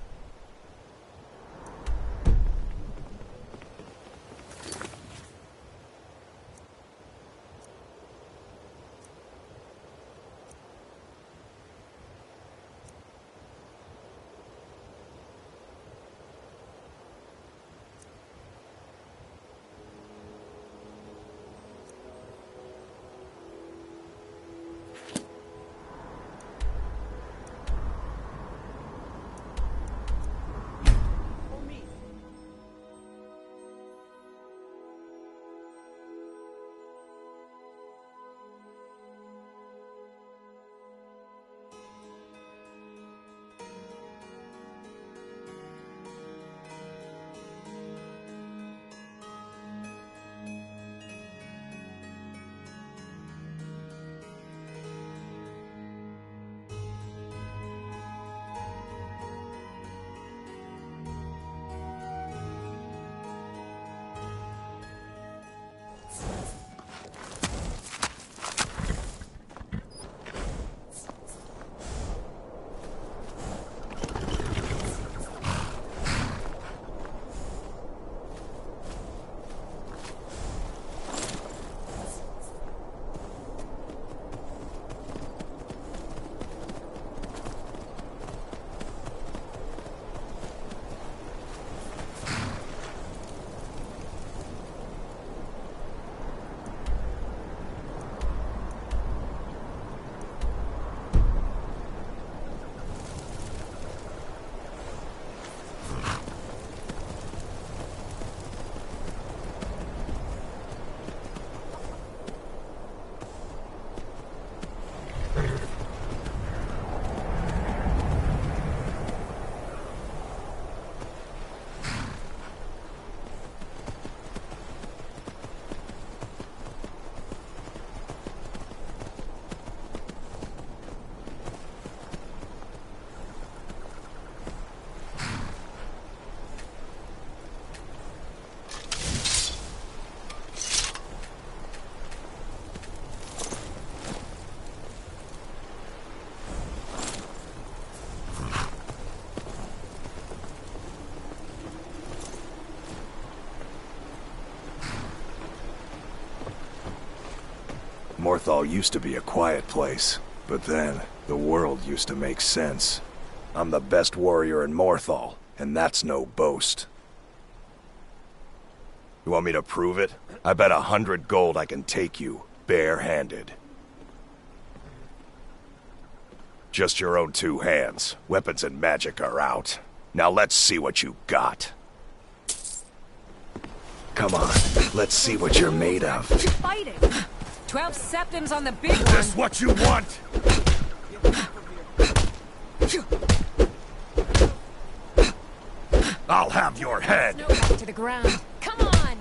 Morthal used to be a quiet place, but then the world used to make sense. I'm the best warrior in Morthal, and that's no boast. You want me to prove it? I bet 100 gold I can take you, bare-handed. Just your own 2 hands. Weapons and magic are out. Now let's see what you got. Come on, let's see what you're made of. Fighting! 12 septims on the big one! This what you want? I'll have your head! Snow back to the ground. Come on!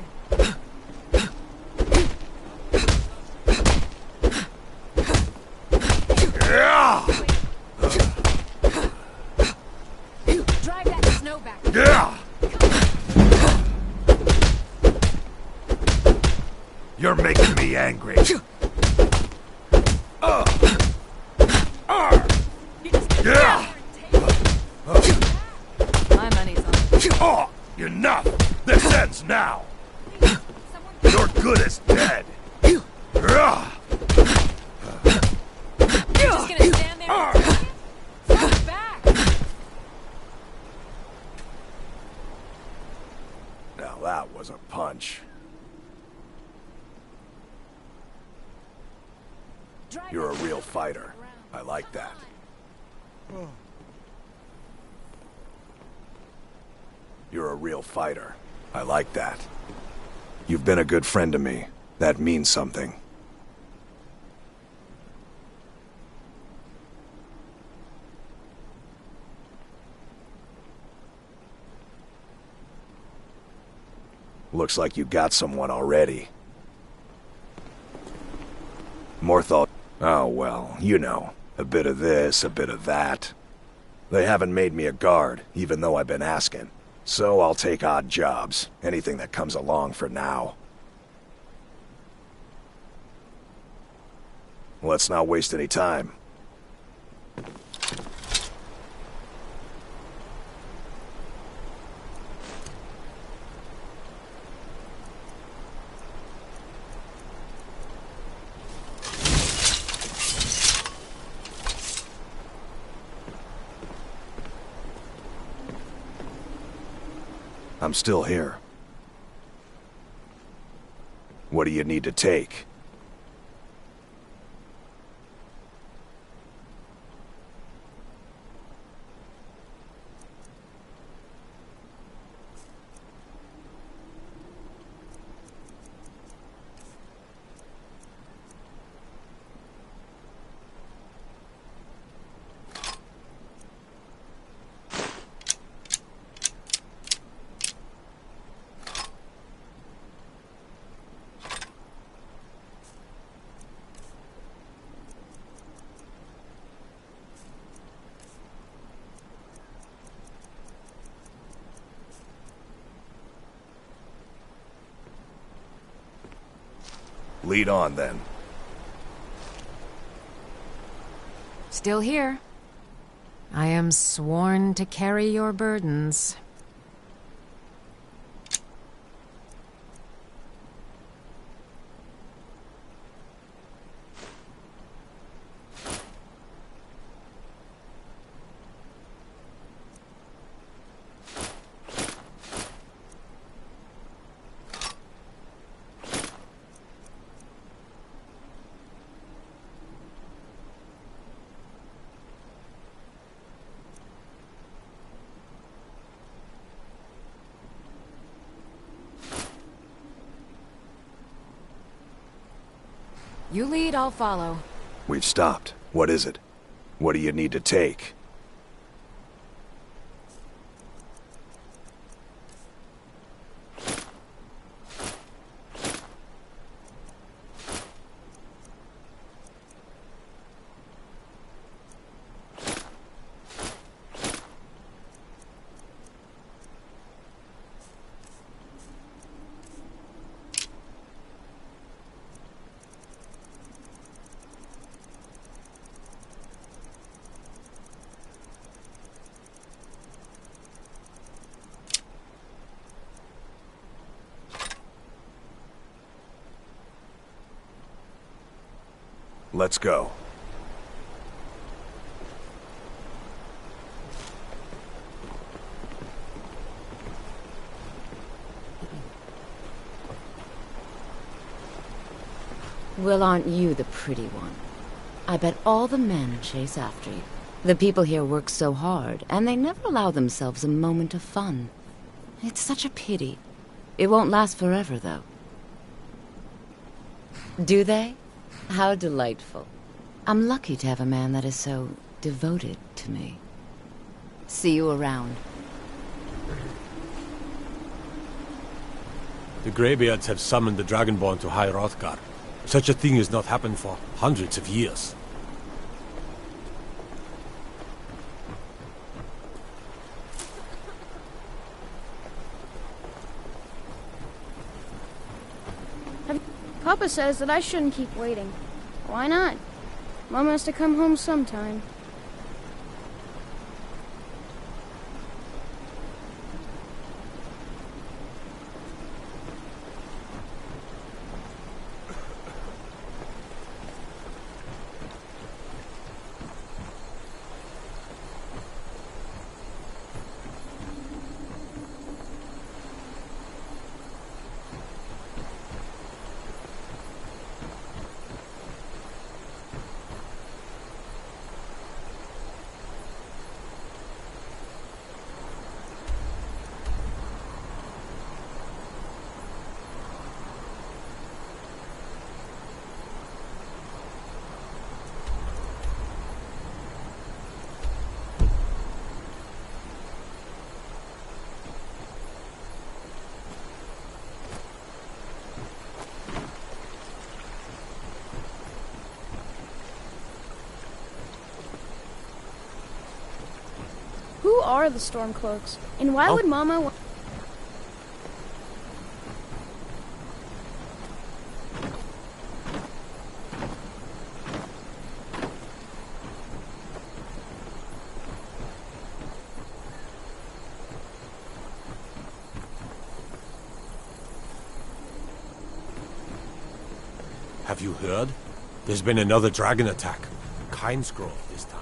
Yeah! Drive that snow back. Yeah! You're making me angry. Yeah! My money's on it. Oh, enough! This ends now! You're good as dead! You're just gonna stand there and take it? Fight back! Now that was a punch. You're a real fighter. I like that. You're a real fighter. I like that. You've been a good friend to me. That means something. Looks like you got someone already. Morthal. Oh, well, you know. A bit of this, a bit of that. They haven't made me a guard, even though I've been asking. So I'll take odd jobs. Anything that comes along for now. Let's not waste any time. I'm still here. What do you need to take? Lead on, then. Still here. I am sworn to carry your burdens. You lead, I'll follow. We've stopped. What is it? What do you need to take? Let's go. Well, aren't you the pretty one? I bet all the men chase after you. The people here work so hard, and they never allow themselves a moment of fun. It's such a pity. It won't last forever, though. Do they? How delightful. I'm lucky to have a man that is so devoted to me. See you around. The Greybeards have summoned the Dragonborn to High Hrothgar. Such a thing has not happened for hundreds of years. Papa says that I shouldn't keep waiting. Why not? Mom has to come home sometime. are the Stormcloaks? And why would Mama... Have you heard? There's been another dragon attack. Kyne's Grove this time.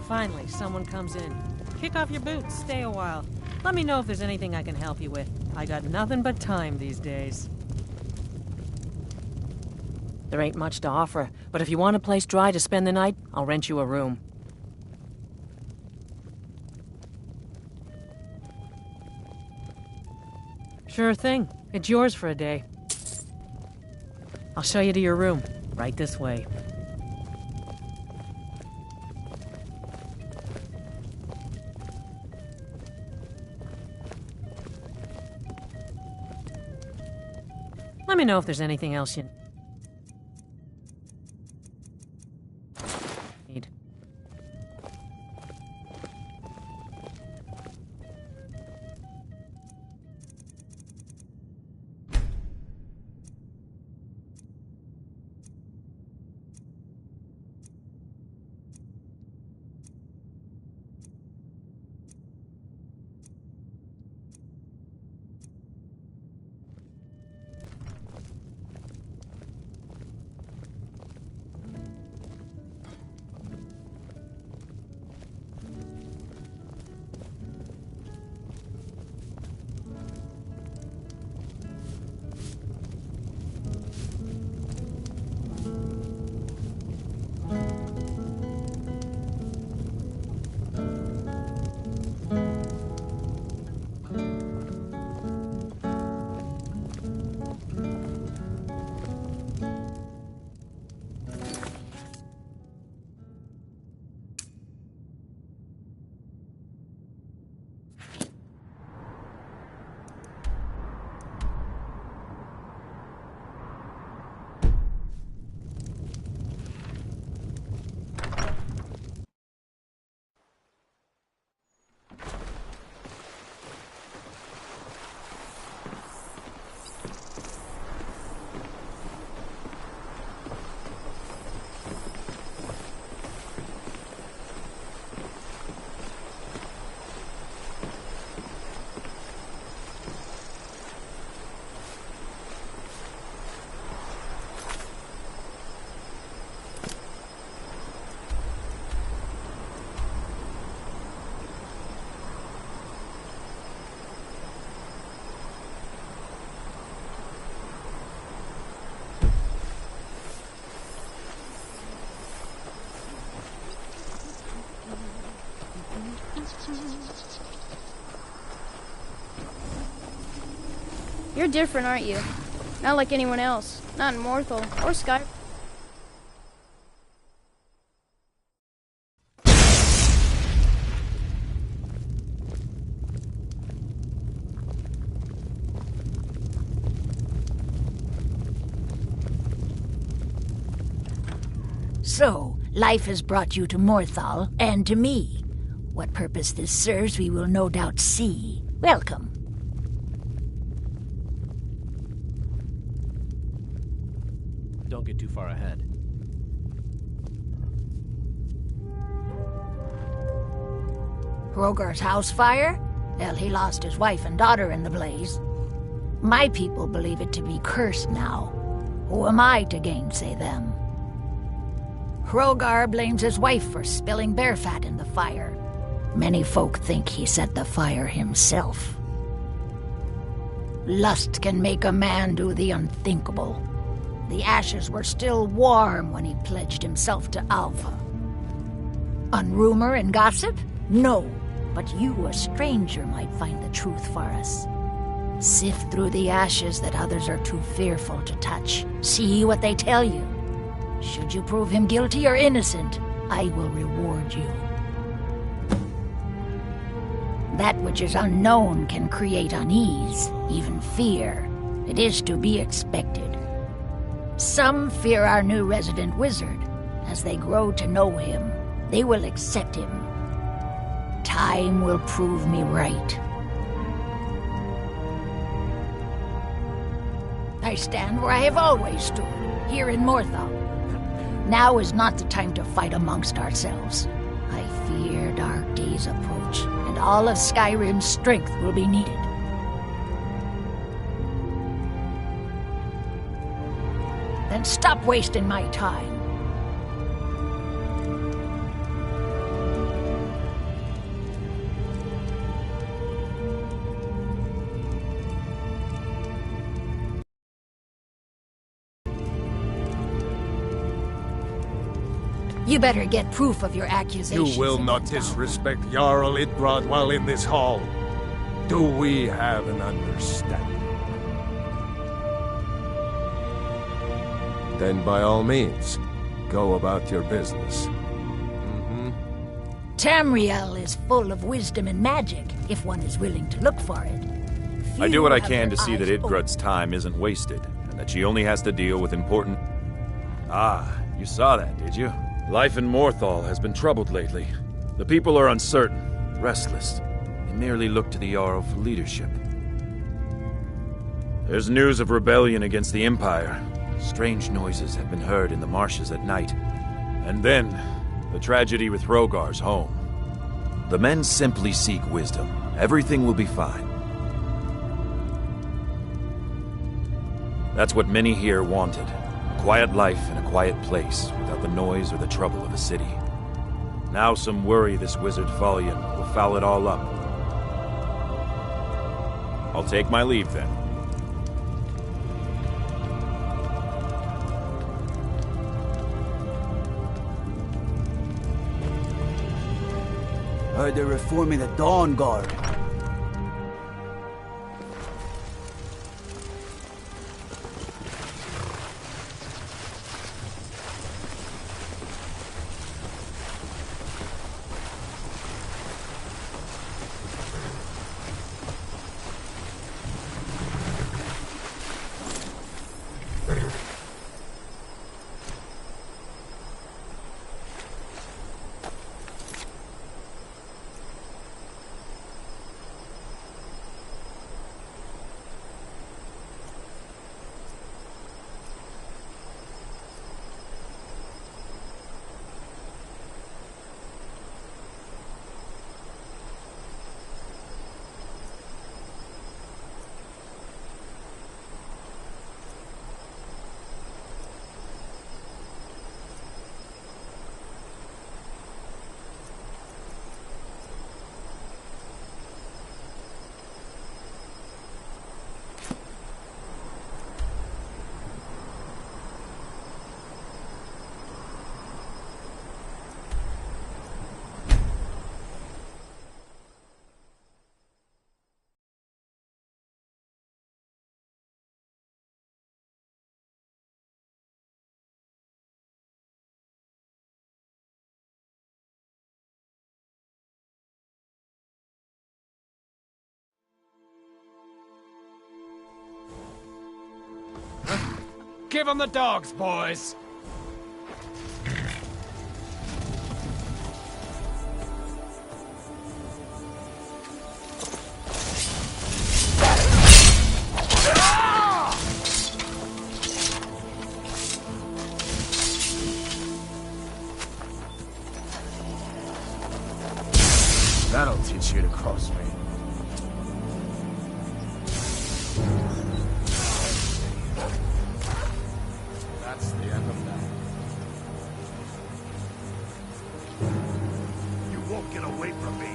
Finally, someone comes in. Kick off your boots, stay a while. Let me know if there's anything I can help you with. I got nothing but time these days. There ain't much to offer, but if you want a place dry to spend the night, I'll rent you a room. Sure thing. It's yours for a day. I'll show you to your room. Right this way. Let me know if there's anything else you need. You're different, aren't you? Not like anyone else. Not in Morthal or Skyrim. So, life has brought you to Morthal, and to me. What purpose this serves we will no doubt see. Welcome. Don't get too far ahead. Hrogar's house fire? Well, he lost his wife and daughter in the blaze. My people believe it to be cursed now. Who am I to gainsay them? Hrogar blames his wife for spilling bear fat in the fire. Many folk think he set the fire himself. Lust can make a man do the unthinkable. The ashes were still warm when he pledged himself to Alva. On rumor and gossip? No, but you, a stranger, might find the truth for us. Sift through the ashes that others are too fearful to touch. See what they tell you. Should you prove him guilty or innocent, I will reward you. That which is unknown can create unease, even fear. It is to be expected. Some fear our new resident wizard. As they grow to know him, they will accept him. Time will prove me right. I stand where I have always stood, here in Morthal. Now is not the time to fight amongst ourselves. I fear dark days approach, and all of Skyrim's strength will be needed. Then stop wasting my time. You better get proof of your accusations. You will not disrespect Jarl Idgrod while in this hall. Do we have an understanding? Then by all means, go about your business. Tamriel is full of wisdom and magic, if one is willing to look for it. I do what I Few can have to see their that eyes Idgrod's time isn't wasted, and that she only has to deal with important... Ah, you saw that, did you? Life in Morthal has been troubled lately. The people are uncertain, restless. They merely look to the Jarl for leadership. There's news of rebellion against the Empire. Strange noises have been heard in the marshes at night. And then, the tragedy with Rogar's home. The men simply seek wisdom. Everything will be fine. That's what many here wanted. A quiet life in a quiet place, without the noise or the trouble of a city. Now some worry this wizard Fallion will foul it all up. I'll take my leave then. Heard they're reforming the Dawn Guard. Give them the dogs, boys! That'll teach you to cross me. That's the end of that. You won't get away from me.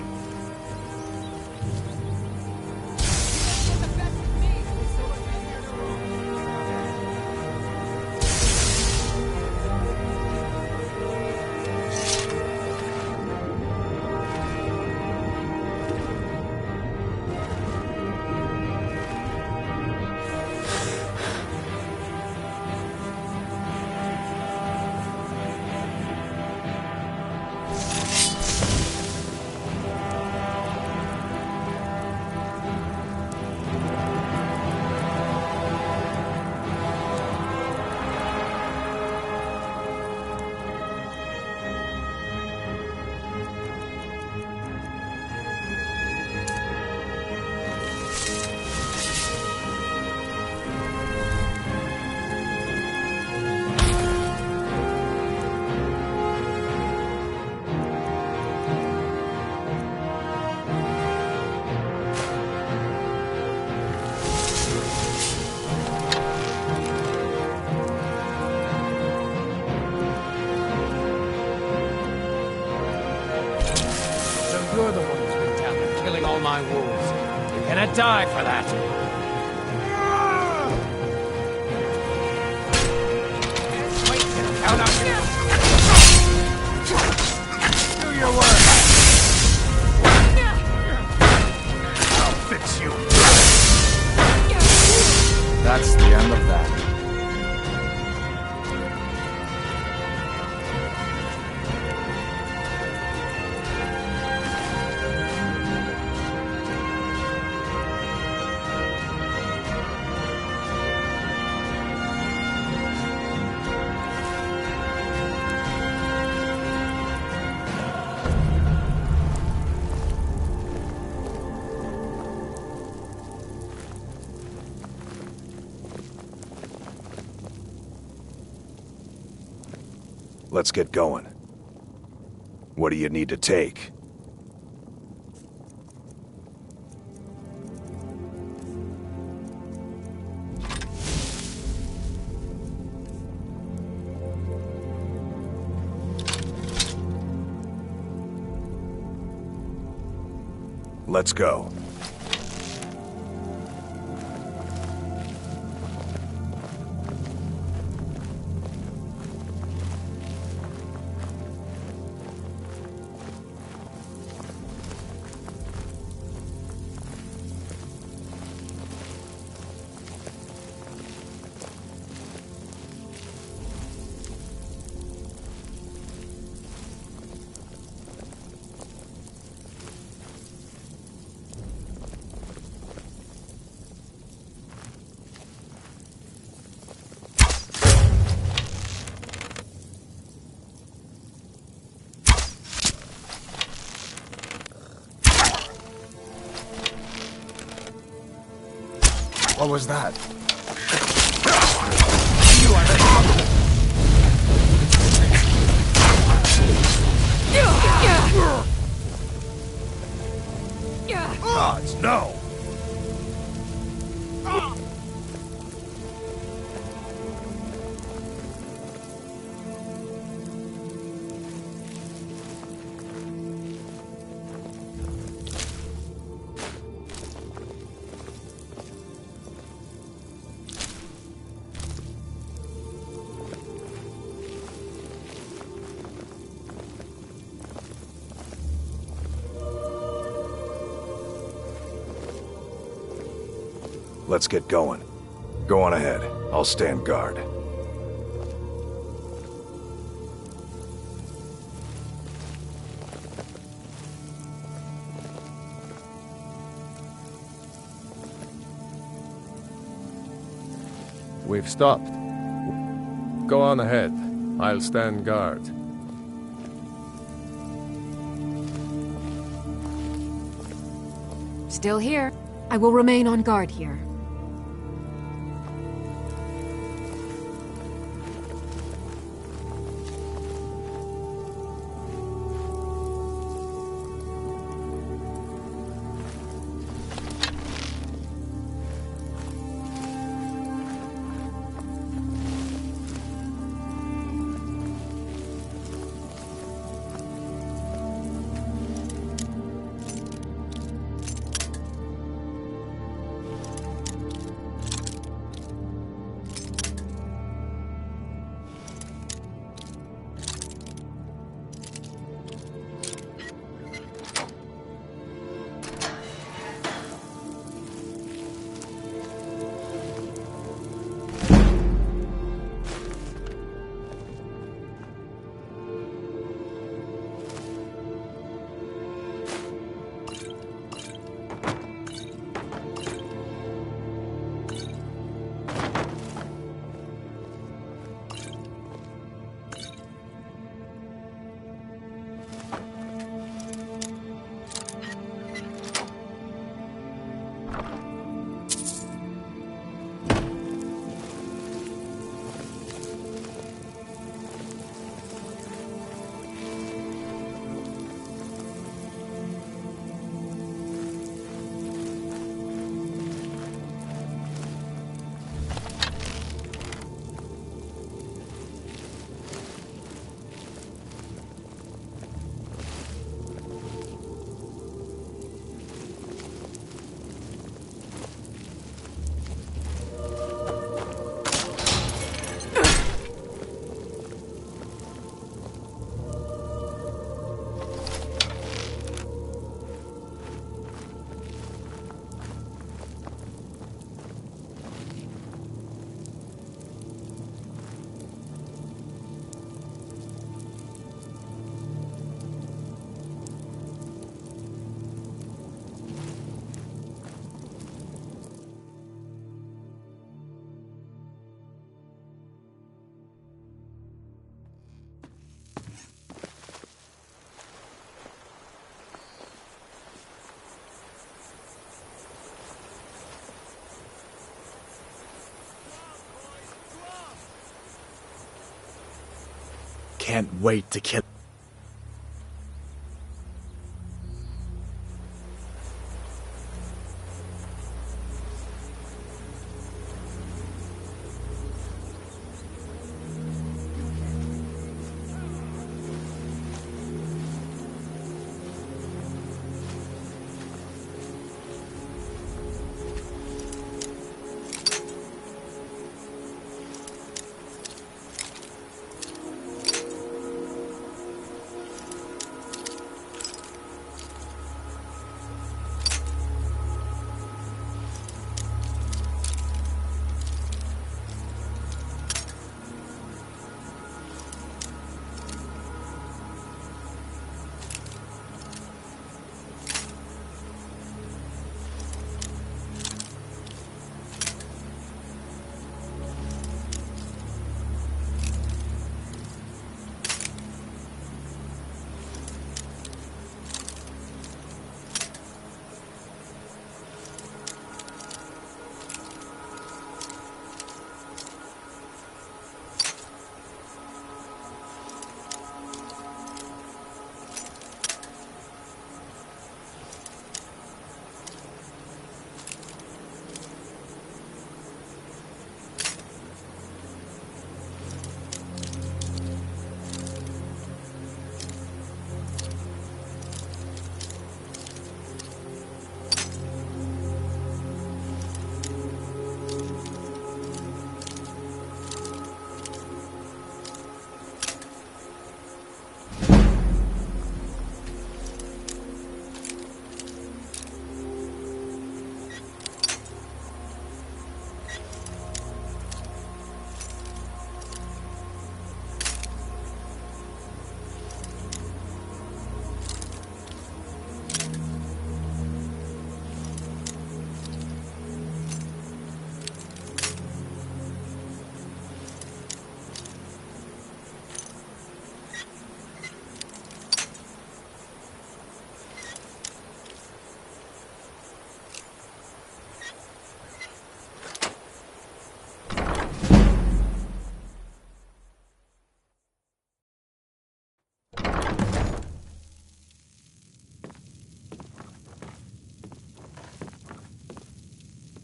my wounds. You're gonna die for that. Wait, count up. Do your work. I'll fix you. That's the end of that. Let's get going. What do you need to take? Let's go. What was that? You are the Gods, no! Let's get going. Go on ahead. I'll stand guard. We've stopped. Go on ahead. I'll stand guard. Still here. I will remain on guard here. can't wait to kill.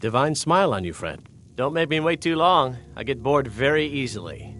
Divine smile on you, friend. Don't make me wait too long. I get bored very easily.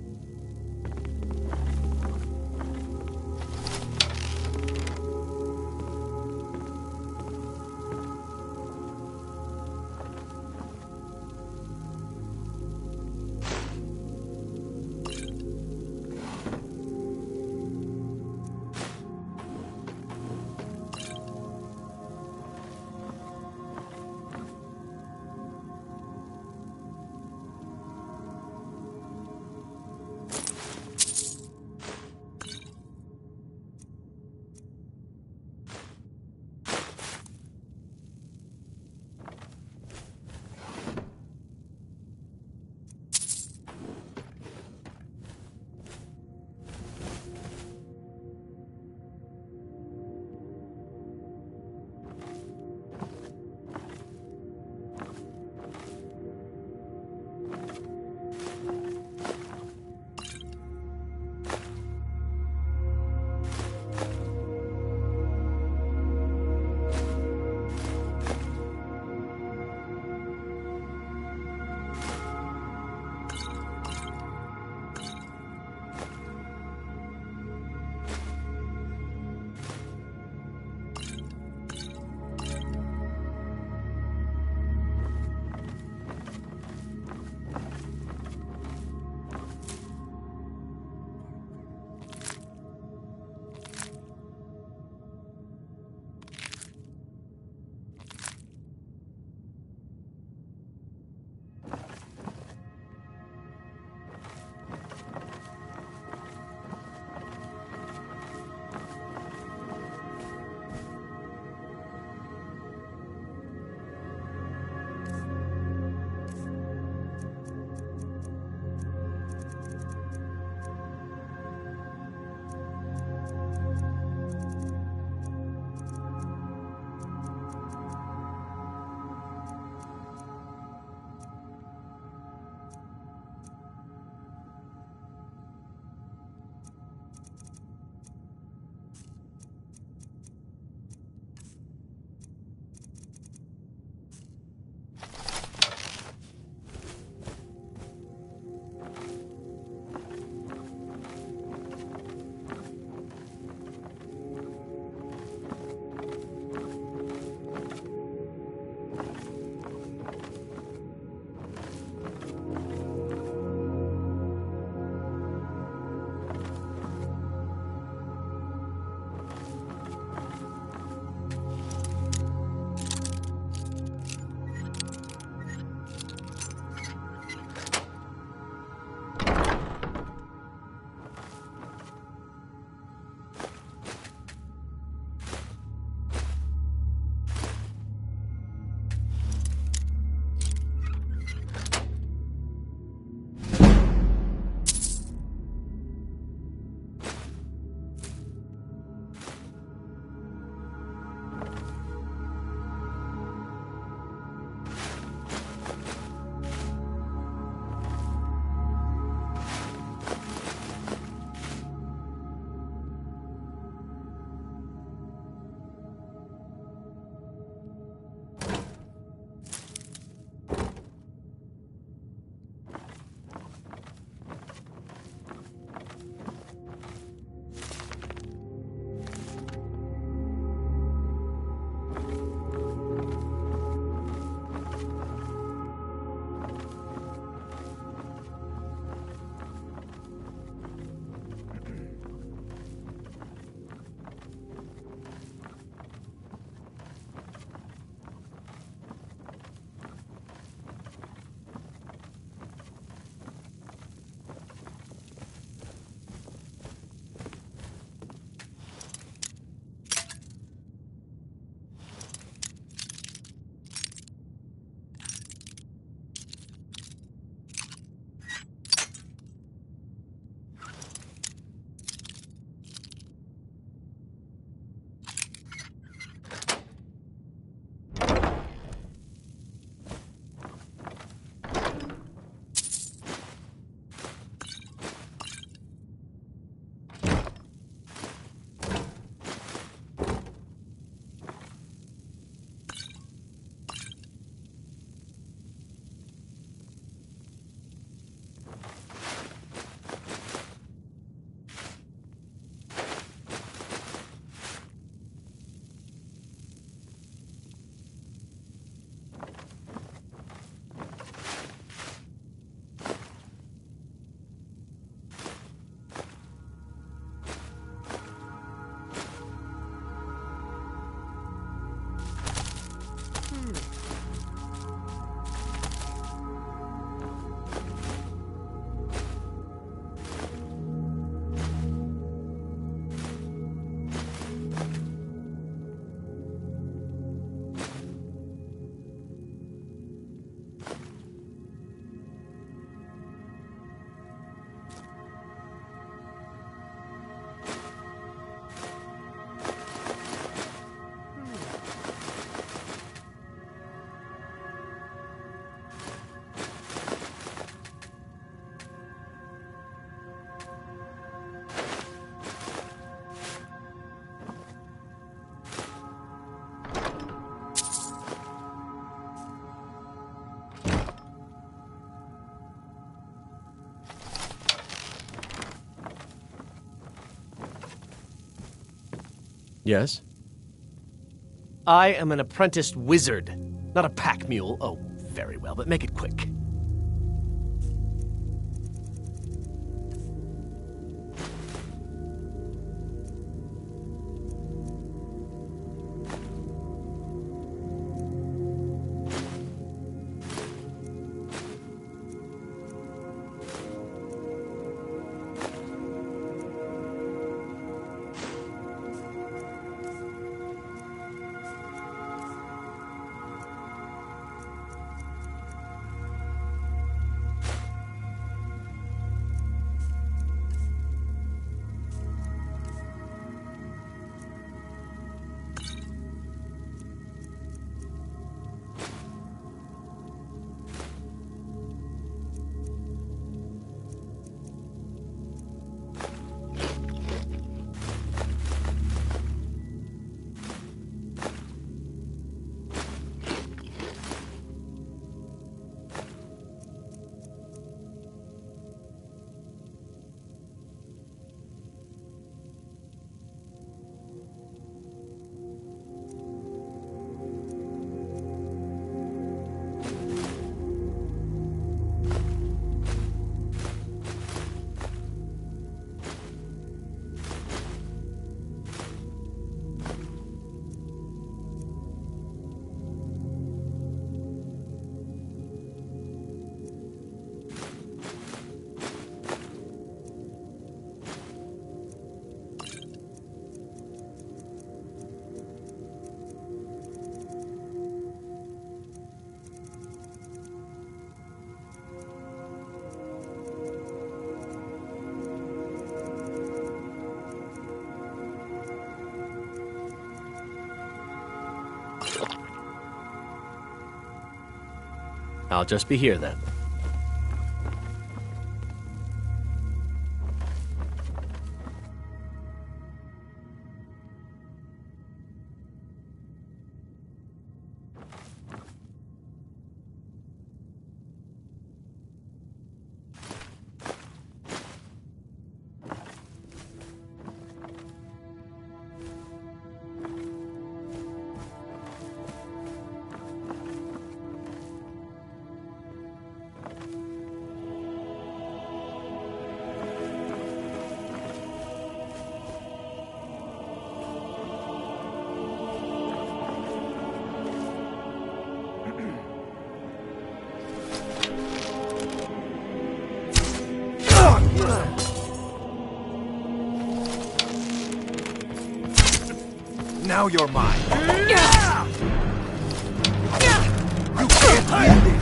Yes? I am an apprenticed wizard, not a pack mule. Oh, very well, but make it quick. I'll just be here then. Now you're mine. You can't win this.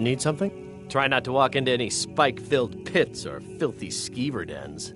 Need something? Try not to walk into any spike-filled pits or filthy skeever dens.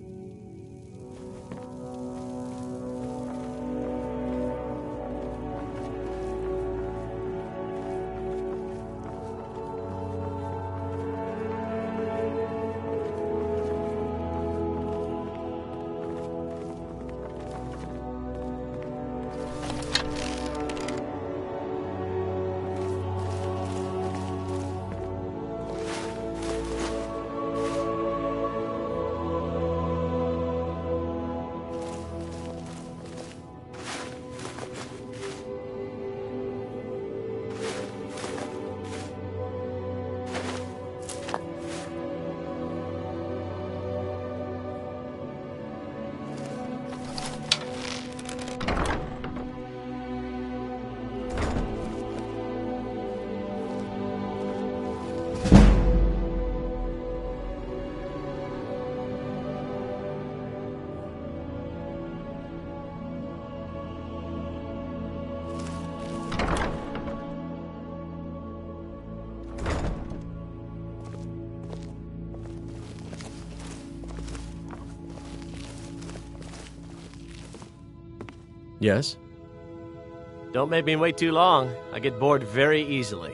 Yes? Don't make me wait too long. I get bored very easily.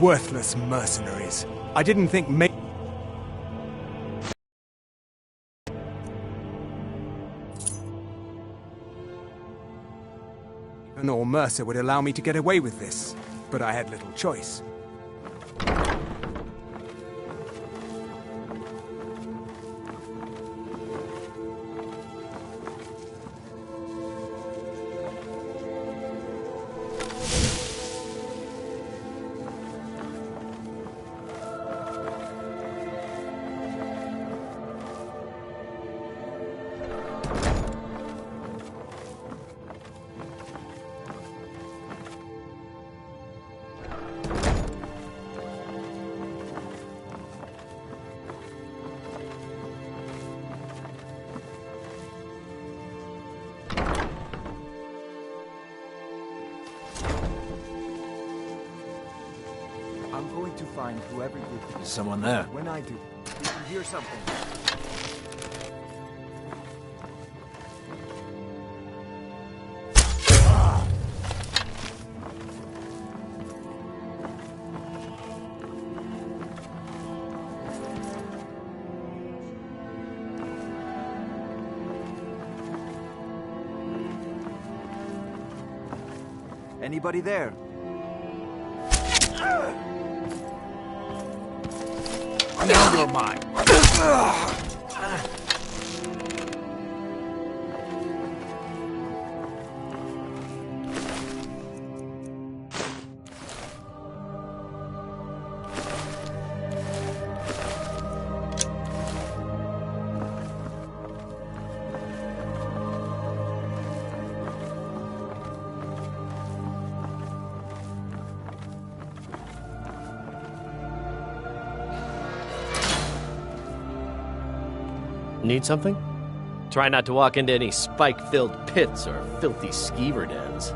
Worthless mercenaries. I didn't think or Mercer would allow me to get away with this, but I had little choice. I'm going to find whoever did this. Is someone there? When I do, you can hear something. Anybody there? Now you're mine. Need something? Try not to walk into any spike-filled pits or filthy skeever dens.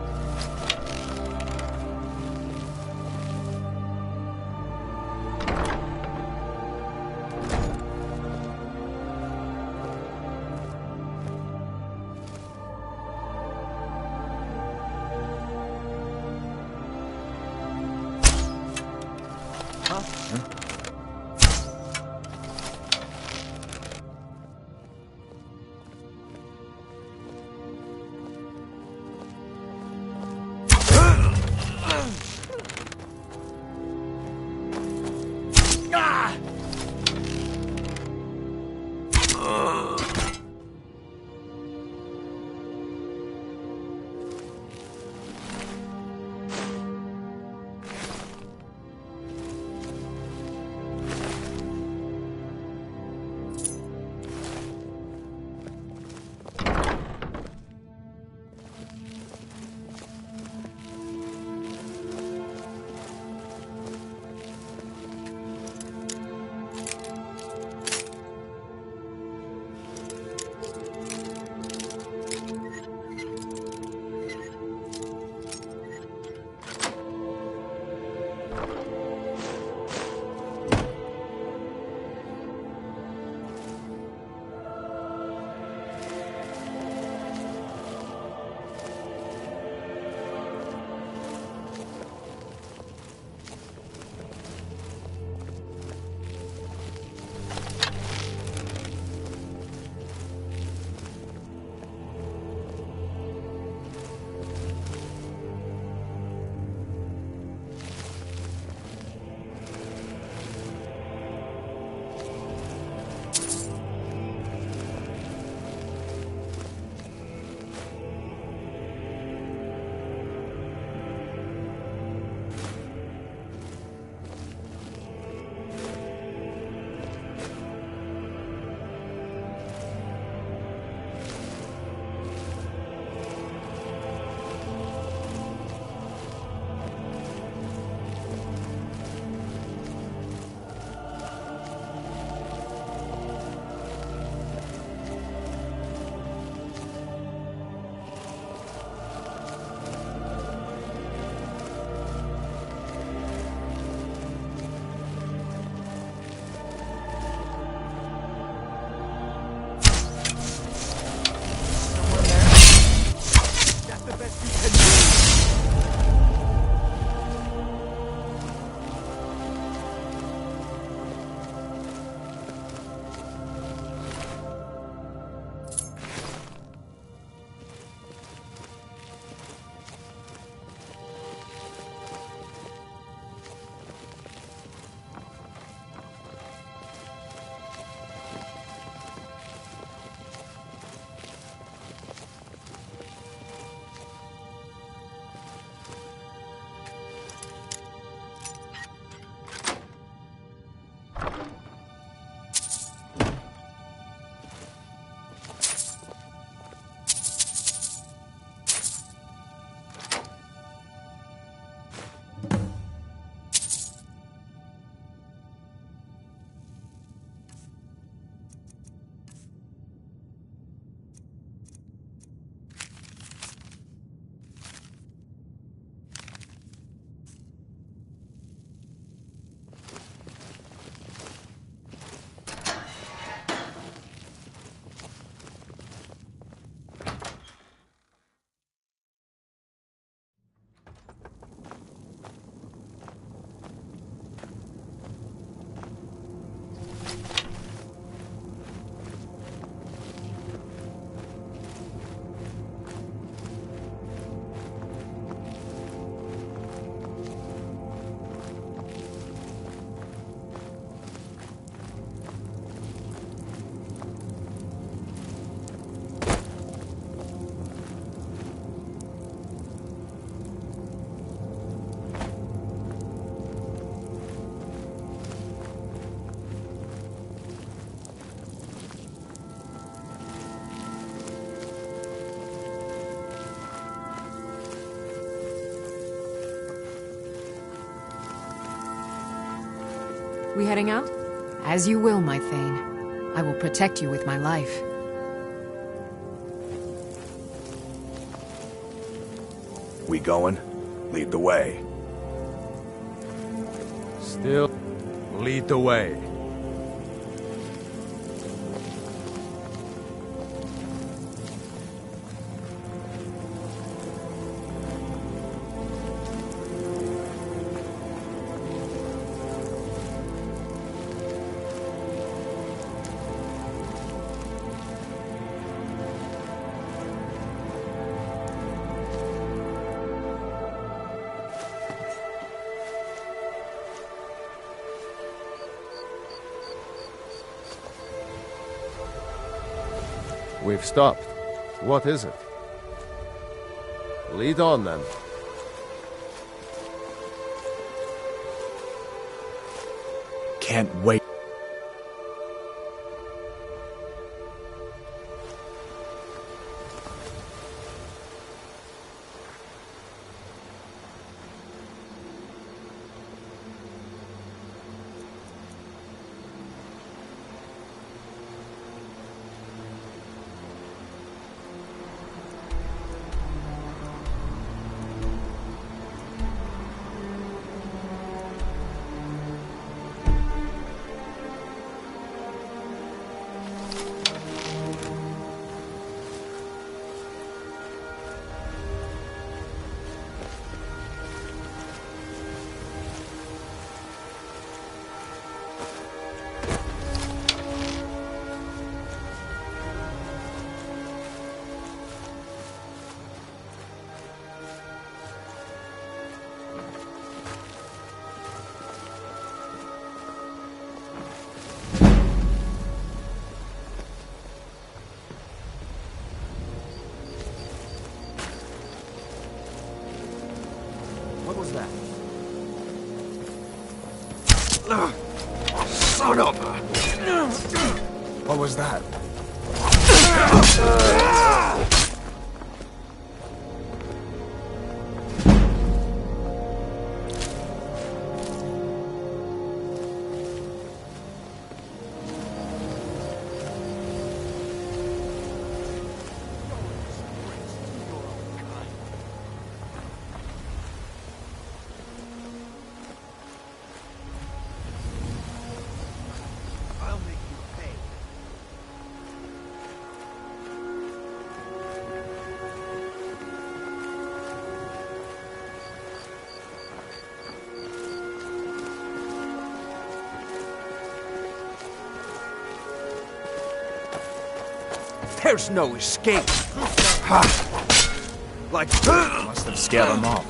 We heading out? As you will, my Thane. I will protect you with my life. We going? Lead the way. Still, lead the way. We've stopped. What is it? Lead on, then. Can't wait. What was that? Son of a... What was that? There's no escape. Like, must have scared them off.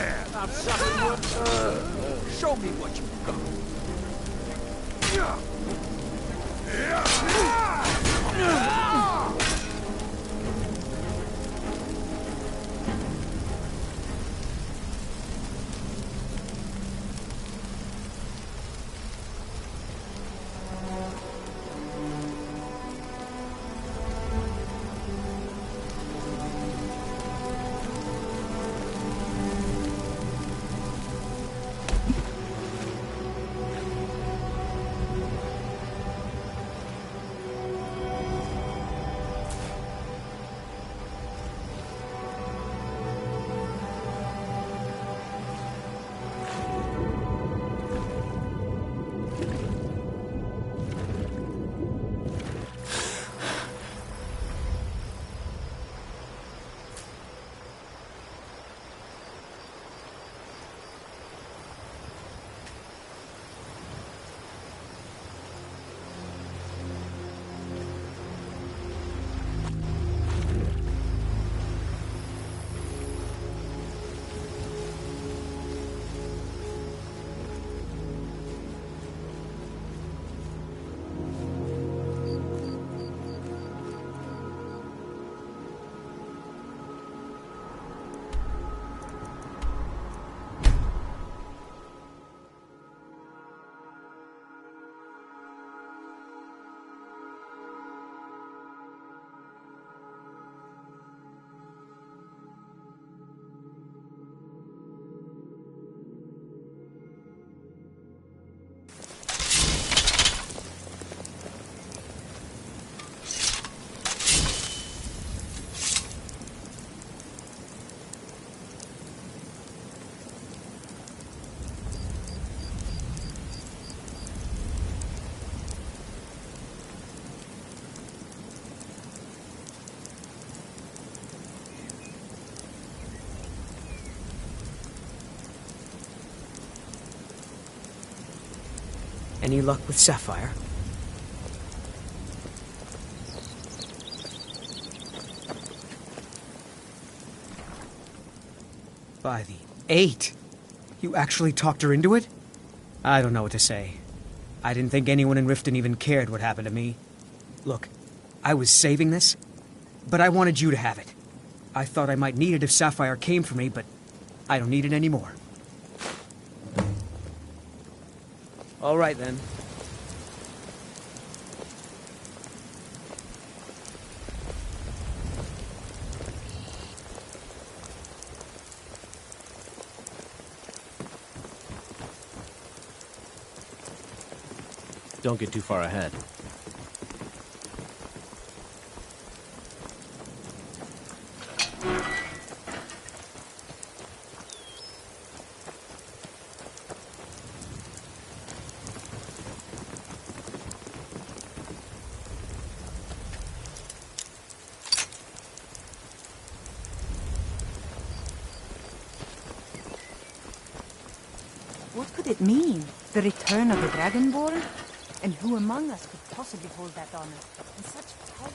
can. I'm sucking your... show me what you got. Any luck with Sapphire? By the 8! You actually talked her into it? I don't know what to say. I didn't think anyone in Riften even cared what happened to me. Look, I was saving this, but I wanted you to have it. I thought I might need it if Sapphire came for me, but I don't need it anymore. All right, then. Don't get too far ahead. What could it mean? The return of the Dragonborn? And who among us could possibly hold that honor in such power?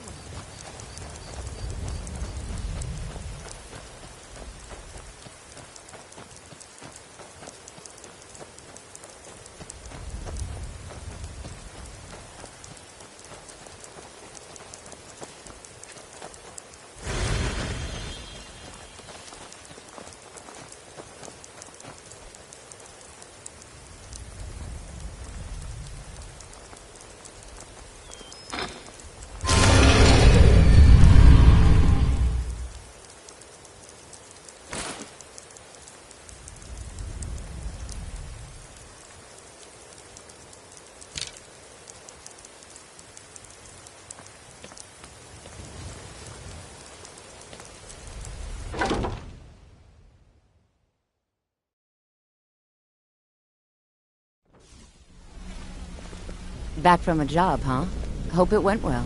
Back from a job, huh? Hope it went well.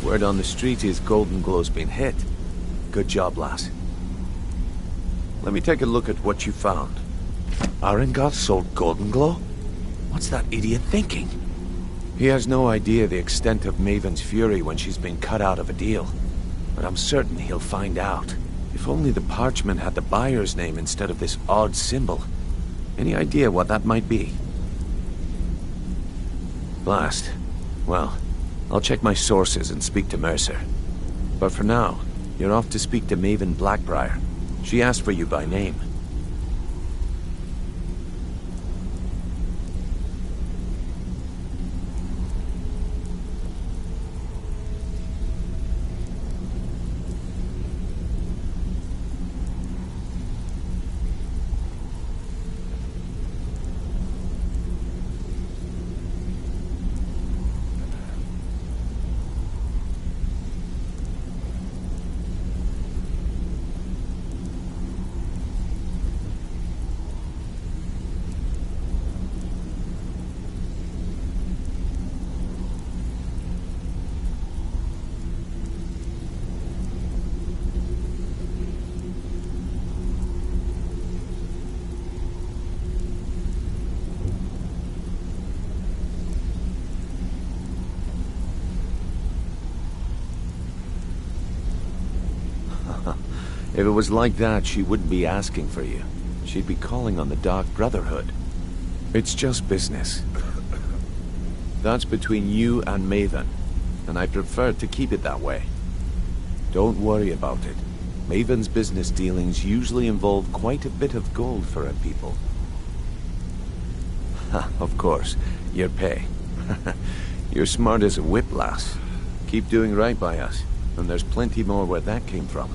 Word on the street is Golden Glow's been hit. Good job, lass. Let me take a look at what you found. Arengar sold Golden Glow? What's that idiot thinking? He has no idea the extent of Maven's fury when she's been cut out of a deal. But I'm certain he'll find out. If only the parchment had the buyer's name instead of this odd symbol. Any idea what that might be? Blast. Well, I'll check my sources and speak to Mercer. But for now, you're off to speak to Maven Blackbriar. She asked for you by name. If it was like that, she wouldn't be asking for you. She'd be calling on the Dark Brotherhood. It's just business. That's between you and Maven, and I prefer to keep it that way. Don't worry about it. Maven's business dealings usually involve quite a bit of gold for her people. Of course, your pay. You're smart as a whip, lass. Keep doing right by us, and there's plenty more where that came from.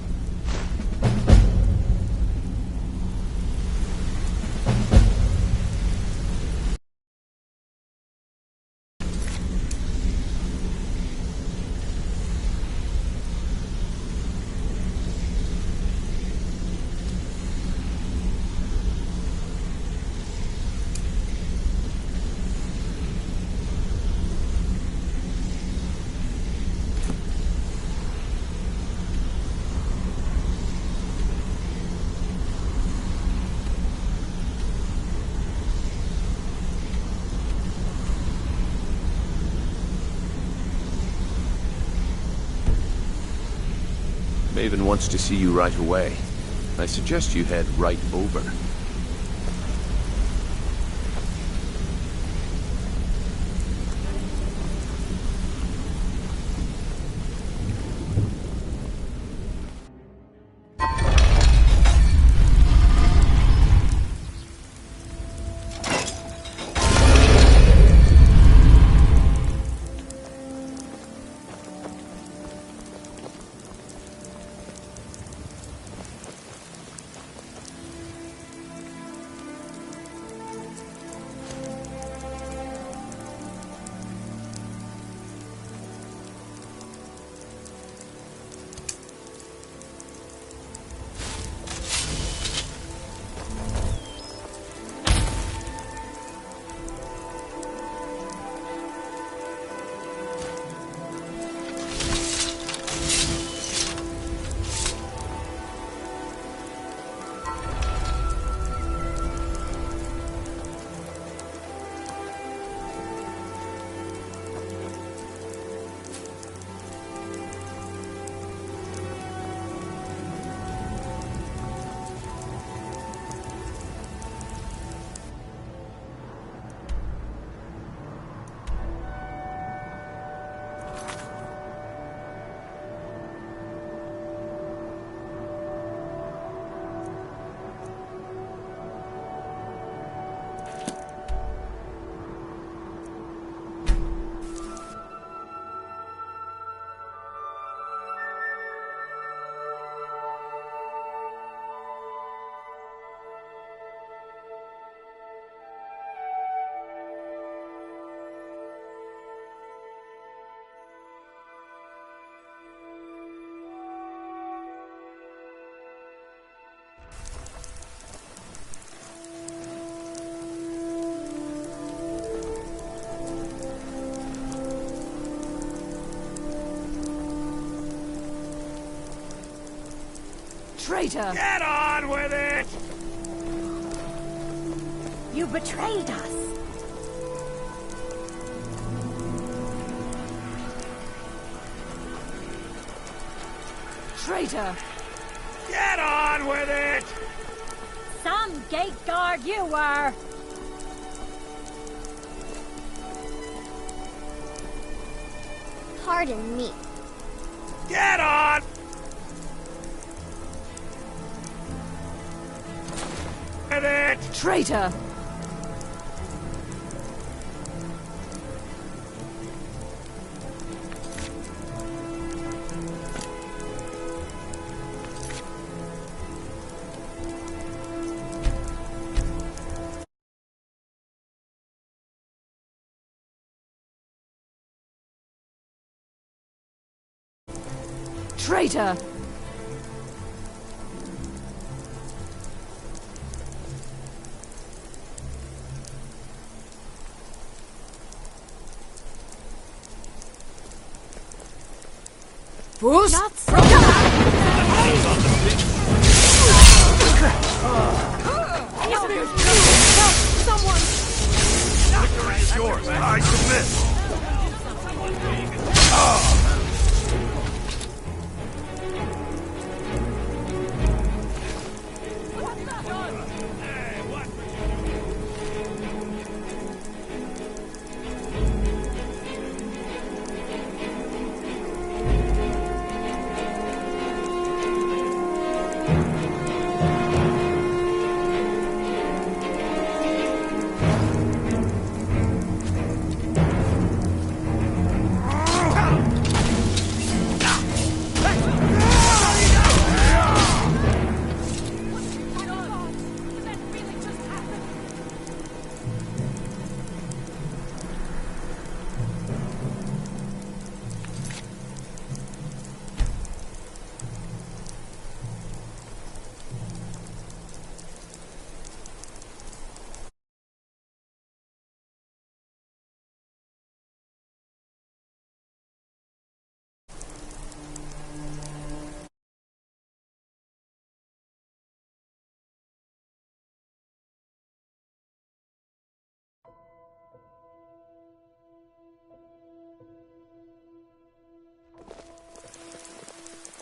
Maven wants to see you right away. I suggest you head right over. Traitor! Get on with it! You betrayed us. Traitor! Get on with it! Some gate guard you were! Pardon me. Get on! With it! Traitor! Traitor! Fools! Someone! Victory is yours. I submit.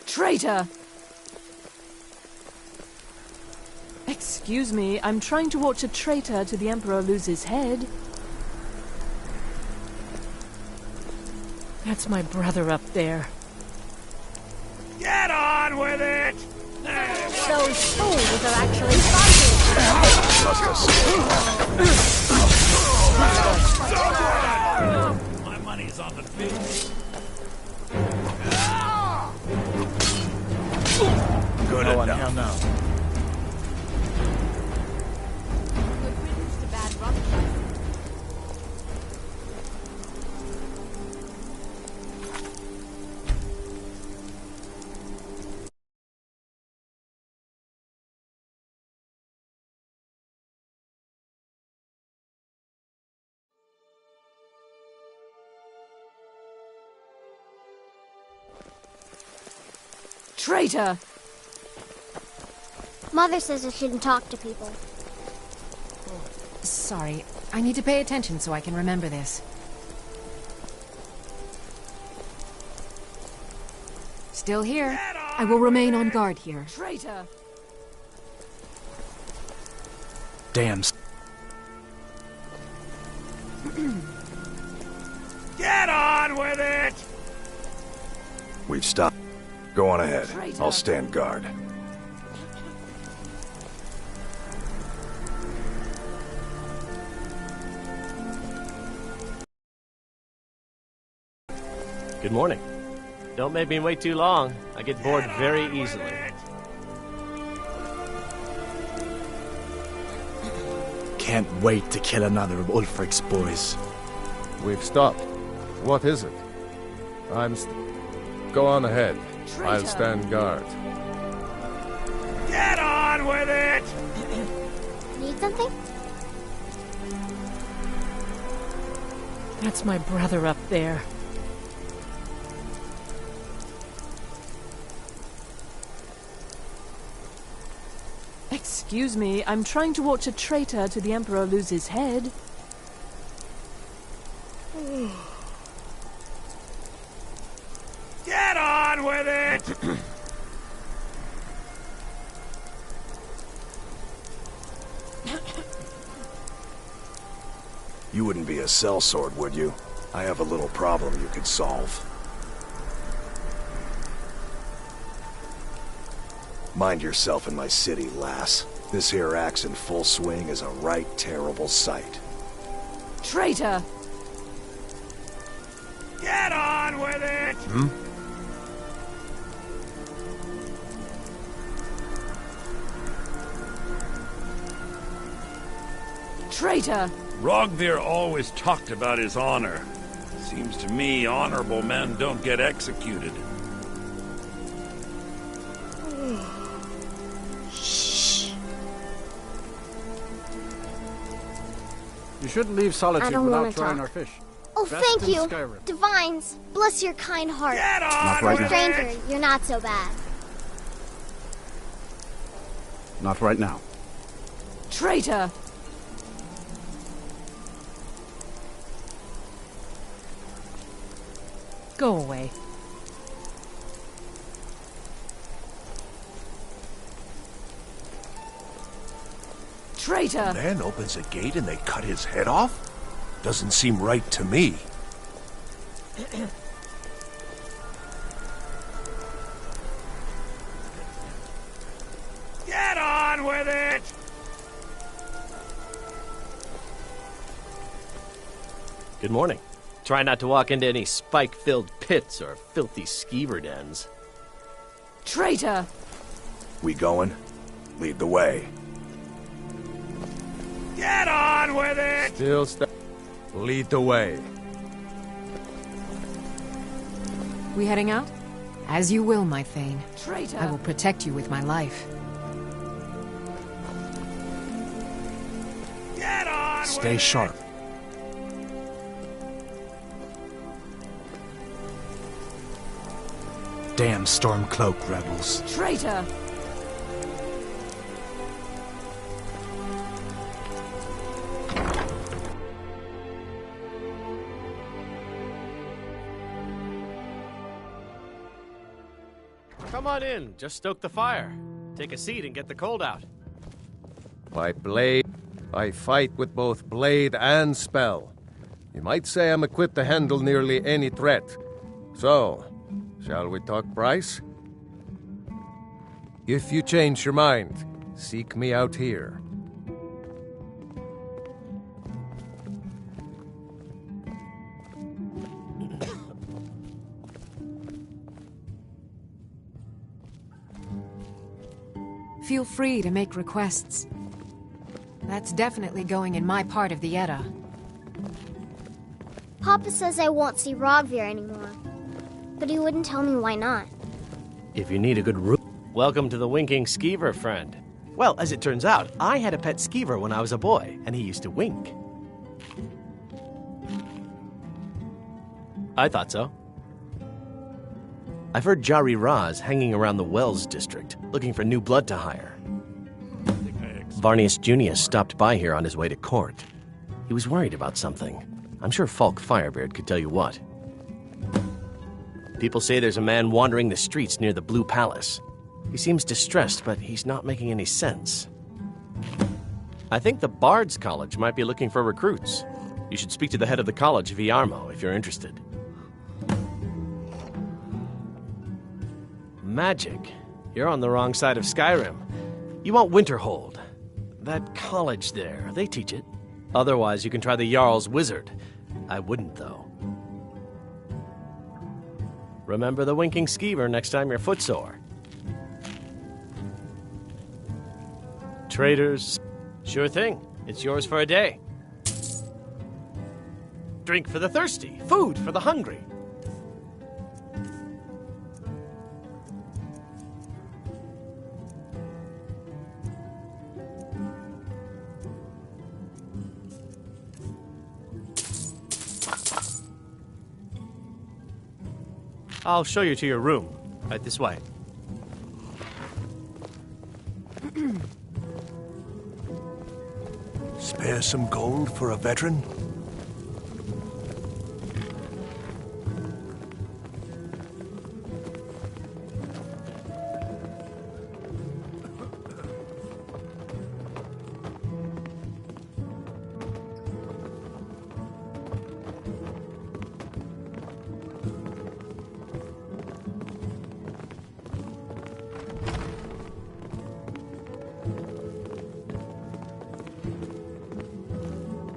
Traitor! Excuse me, I'm trying to watch a traitor to the Emperor lose his head. That's my brother up there. Get on with it! Those fools are actually fighting! My money's on the fish. Good no enough. One here now. Good riddance to bad luck. Traitor! Mother says I shouldn't talk to people. Sorry, I need to pay attention so I can remember this. Still here. I will remain on guard here. Traitor! Damn. Get on with it! We've stopped. Go on ahead. I'll stand guard. Good morning. Don't make me wait too long. I get bored very easily. Can't wait to kill another of Ulfric's boys. We've stopped. What is it? Go on ahead. I'll stand guard. Get on with it! Need something? That's my brother up there. Excuse me, I'm trying to watch a traitor to the Emperor lose his head. Get on with it! You wouldn't be a sellsword, would you? I have a little problem you could solve. Mind yourself in my city, lass. This here axe in full swing is a right terrible sight. Traitor! Get on with it! Traitor! Rogvir always talked about his honor. Seems to me honorable men don't get executed. Shh. You shouldn't leave Solitude I don't without wanna trying talk. our fish. Oh, Best thank in you. Skyrim. Divines, bless your kind heart. Get on Not right For a now. stranger, you're not so bad. Not right now. Traitor! Go away. Traitor! Man opens a gate and they cut his head off? Doesn't seem right to me. Get on with it! Good morning. Try not to walk into any spike-filled pits or filthy skeever dens. Traitor! We going? Lead the way. Get on with it! Still lead the way. We heading out? As you will, my Thane. Traitor! I will protect you with my life. Get on Stay with sharp. Damn Stormcloak rebels. it! Traitor! Come on in. Just stoke the fire. Take a seat and get the cold out. By blade, I fight with both blade and spell. You might say I'm equipped to handle nearly any threat. So, shall we talk price? If you change your mind, seek me out here. Feel free to make requests. That's definitely going in my part of the Edda. Papa says I won't see Rogvir anymore. But he wouldn't tell me why not. If you need a good room... Welcome to the Winking Skeever, friend. Well, as it turns out, I had a pet skeever when I was a boy, and he used to wink. I thought so. I've heard Jari Raz hanging around the Wells district, looking for new blood to hire. Varnius Junius stopped by here on his way to court. He was worried about something. I'm sure Falk Firebeard could tell you what. People say there's a man wandering the streets near the Blue Palace. He seems distressed, but he's not making any sense. I think the Bard's College might be looking for recruits. You should speak to the head of the college, Viarmo, if you're interested. Magic. You're on the wrong side of Skyrim. You want Winterhold. That college there, they teach it. Otherwise, you can try the Jarl's Wizard. I wouldn't, though. Remember the Winking Skeever next time you're footsore. Traders. Sure thing. It's yours for a day. Drink for the thirsty. Food for the hungry. I'll show you to your room. Right this way. Spare some gold for a veteran?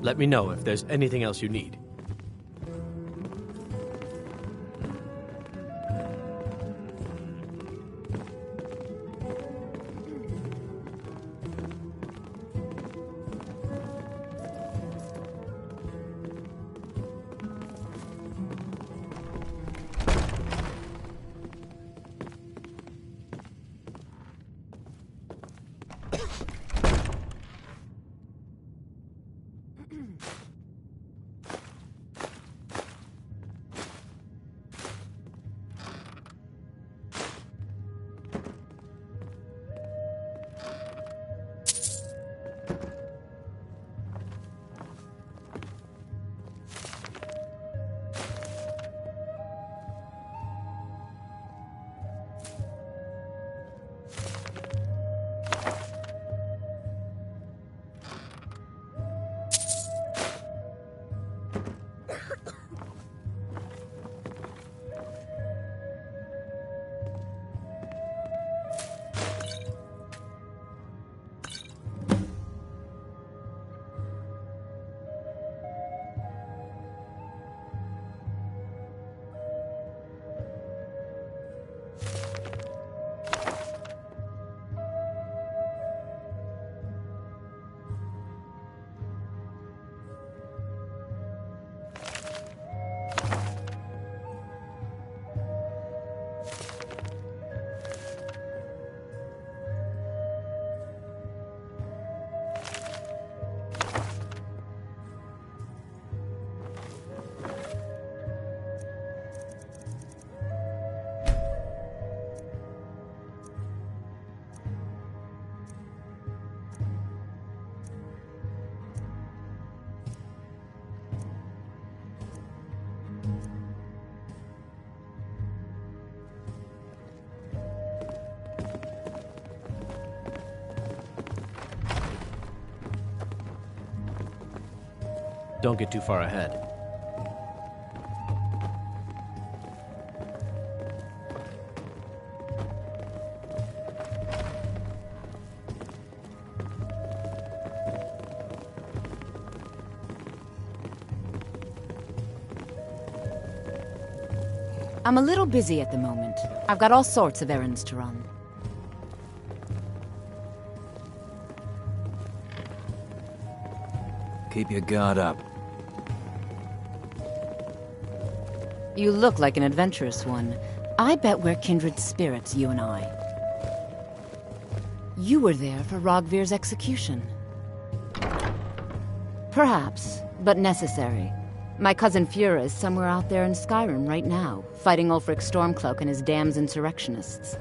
Let me know if there's anything else you need. Don't get too far ahead. I'm a little busy at the moment. I've got all sorts of errands to run. Keep your guard up. You look like an adventurous one. I bet we're kindred spirits, you and I. You were there for Rogvir's execution. Perhaps, but necessary. My cousin Fura is somewhere out there in Skyrim right now, fighting Ulfric Stormcloak and his damned insurrectionists.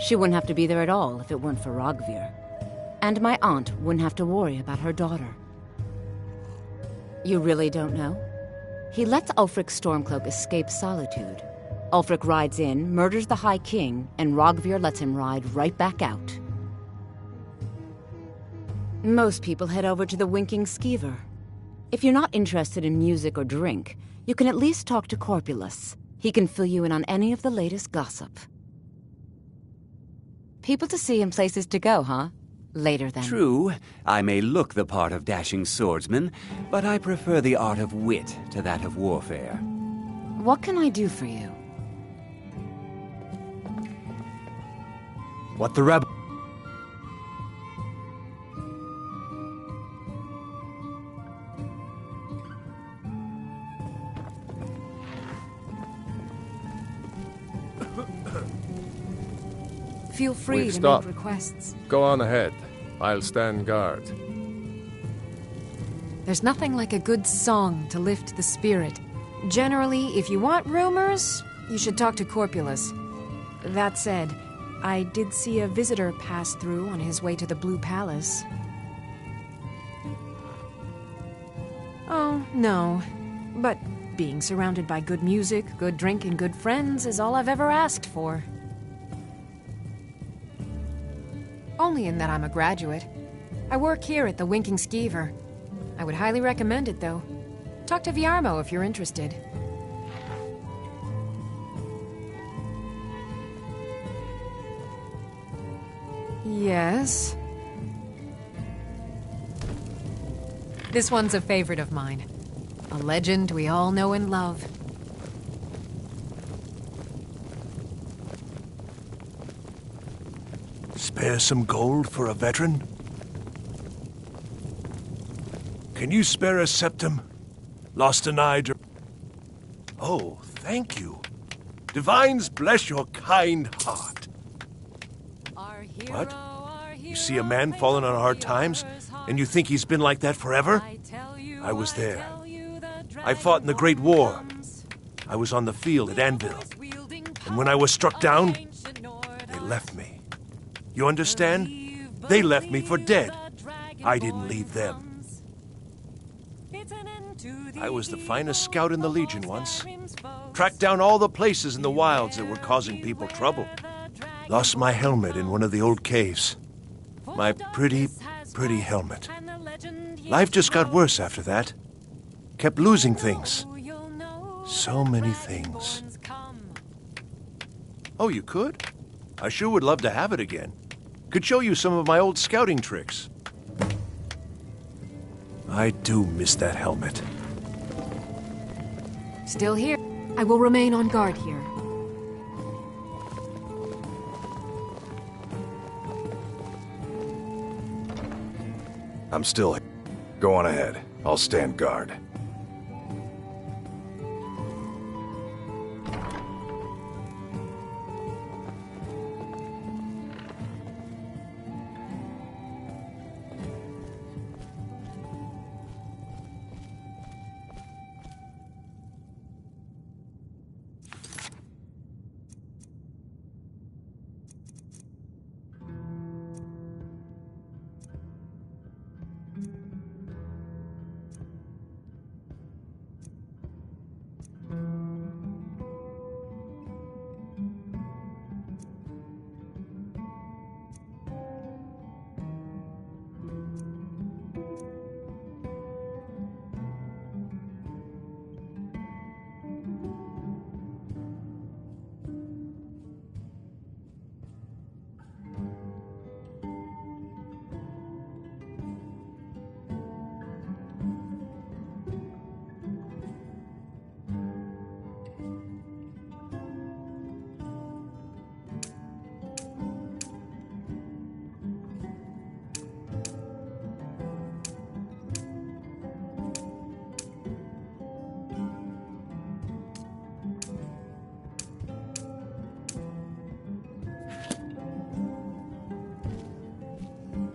She wouldn't have to be there at all if it weren't for Rogvir. And my aunt wouldn't have to worry about her daughter. You really don't know? He lets Ulfric Stormcloak escape solitude. Ulfric rides in, murders the High King, and Rogvir lets him ride right back out. Most people head over to the Winking Skeever. If you're not interested in music or drink, you can at least talk to Corpulus. He can fill you in on any of the latest gossip. People to see and places to go, huh? Later then. True, I may look the part of dashing swordsman, but I prefer the art of wit to that of warfare. What can I do for you? What the rebel... Feel free We've to stopped. make requests. Go on ahead. I'll stand guard. There's nothing like a good song to lift the spirit. Generally, if you want rumors, you should talk to Corpulus. That said, I did see a visitor pass through on his way to the Blue Palace. Oh, no. But being surrounded by good music, good drink, and good friends is all I've ever asked for. Only in that I'm a graduate. I work here at the Winking Skeever. I would highly recommend it, though. Talk to Viarmo if you're interested. Yes? This one's a favorite of mine. A legend we all know and love. Spare some gold for a veteran? Can you spare a septum? Lost an eye. Oh, thank you. Divines bless your kind heart. What? You see a man falling on hard times, and you think he's been like that forever? I was there. I fought in the Great War. I was on the field at Anvil. And when I was struck down, they left me. You understand? They left me for dead. I didn't leave them. I was the finest scout in the Legion once. Tracked down all the places in the wilds that were causing people trouble. Lost my helmet in one of the old caves. My pretty, pretty helmet. Life just got worse after that. Kept losing things. So many things. Oh, you could? I sure would love to have it again. Could show you some of my old scouting tricks. I do miss that helmet. Still here. I will remain on guard here. I'm still here. Go on ahead. I'll stand guard.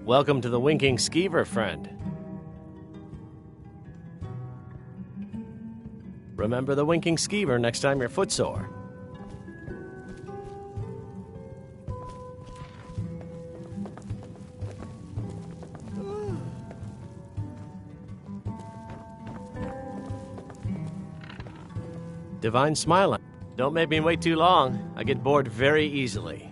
Welcome to the Winking Skeever, friend. Remember the Winking Skeever next time you're footsore. Divine smiling. Don't make me wait too long. I get bored very easily.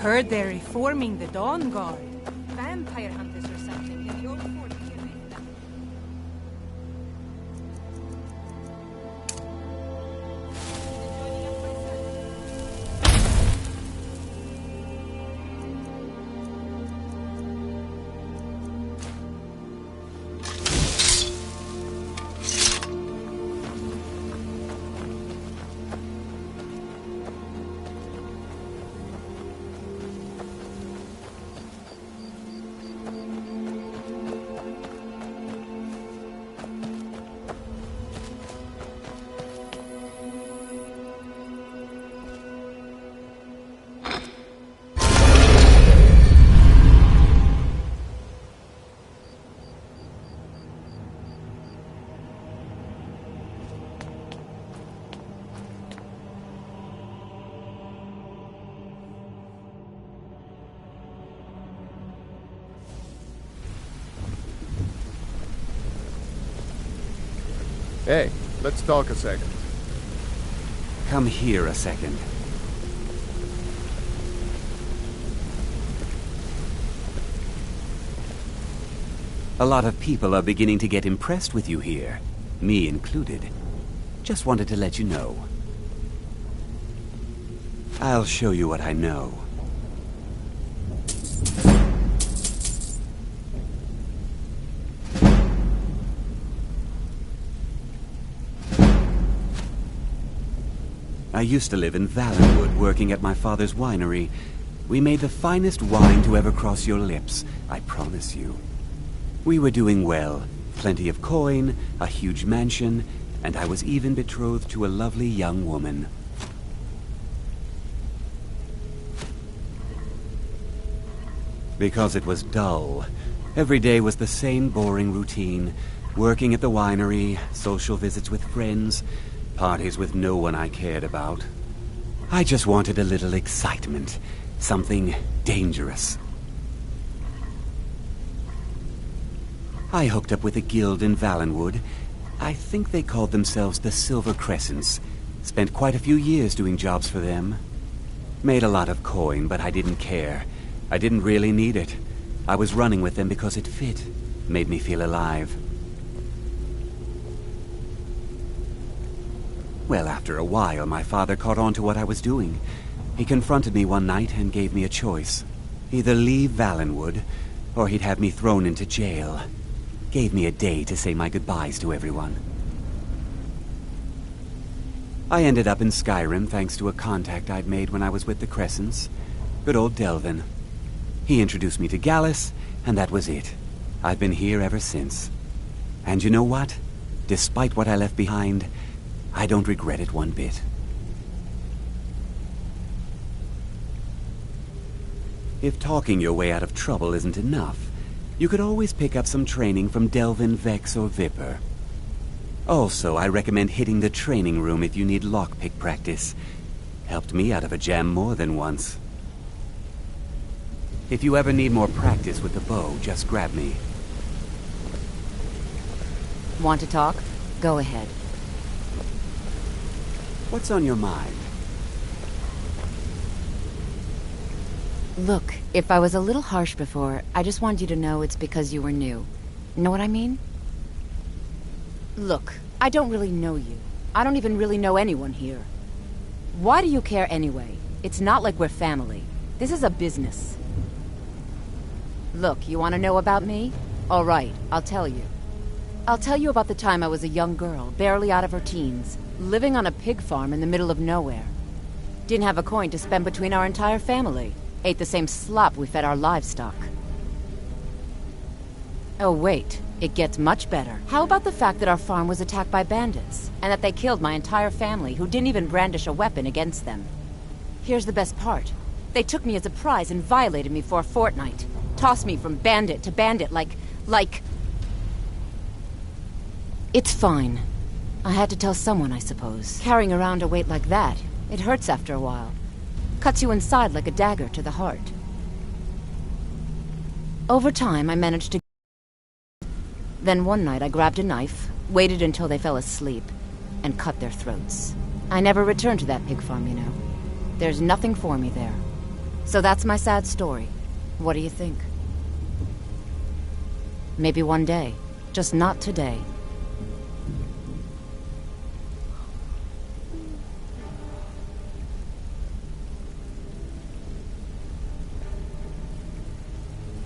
Heard they're reforming the Dawn Guard. Vampire hunters or something. In the old fort here. Hey, let's talk a second. Come here a second. A lot of people are beginning to get impressed with you here, me included. Just wanted to let you know. I'll show you what I know. I used to live in Valenwood, working at my father's winery. We made the finest wine to ever cross your lips, I promise you. We were doing well. Plenty of coin, a huge mansion, and I was even betrothed to a lovely young woman. Because it was dull. Every day was the same boring routine. Working at the winery, social visits with friends, parties with no one I cared about. I just wanted a little excitement. Something dangerous. I hooked up with a guild in Valenwood. I think they called themselves the Silver Crescents. Spent quite a few years doing jobs for them. Made a lot of coin, but I didn't care. I didn't really need it. I was running with them because it fit. Made me feel alive. Well, after a while, my father caught on to what I was doing. He confronted me one night and gave me a choice. Either leave Valenwood, or he'd have me thrown into jail. Gave me a day to say my goodbyes to everyone. I ended up in Skyrim thanks to a contact I'd made when I was with the Crescents. Good old Delvin. He introduced me to Gallus, and that was it. I've been here ever since. And you know what? Despite what I left behind, I don't regret it one bit. If talking your way out of trouble isn't enough, you could always pick up some training from Delvin, Vex, or Viper. Also, I recommend hitting the training room if you need lockpick practice. Helped me out of a jam more than once. If you ever need more practice with the bow, just grab me. Want to talk? Go ahead. What's on your mind? Look, if I was a little harsh before, I just want you to know it's because you were new. Know what I mean? Look, I don't really know you. I don't even really know anyone here. Why do you care anyway? It's not like we're family. This is a business. Look, you want to know about me? All right, I'll tell you. I'll tell you about the time I was a young girl, barely out of her teens, living on a pig farm in the middle of nowhere. Didn't have a coin to spend between our entire family. Ate the same slop we fed our livestock. Oh wait, it gets much better. How about the fact that our farm was attacked by bandits, and that they killed my entire family who didn't even brandish a weapon against them? Here's the best part. They took me as a prize and violated me for a fortnight. Tossed me from bandit to bandit like... It's fine. I had to tell someone, I suppose. Carrying around a weight like that, it hurts after a while. Cuts you inside like a dagger to the heart. Over time, I managed to... Then one night I grabbed a knife, waited until they fell asleep, and cut their throats. I never returned to that pig farm, you know. There's nothing for me there. So that's my sad story. What do you think? Maybe one day. Just not today.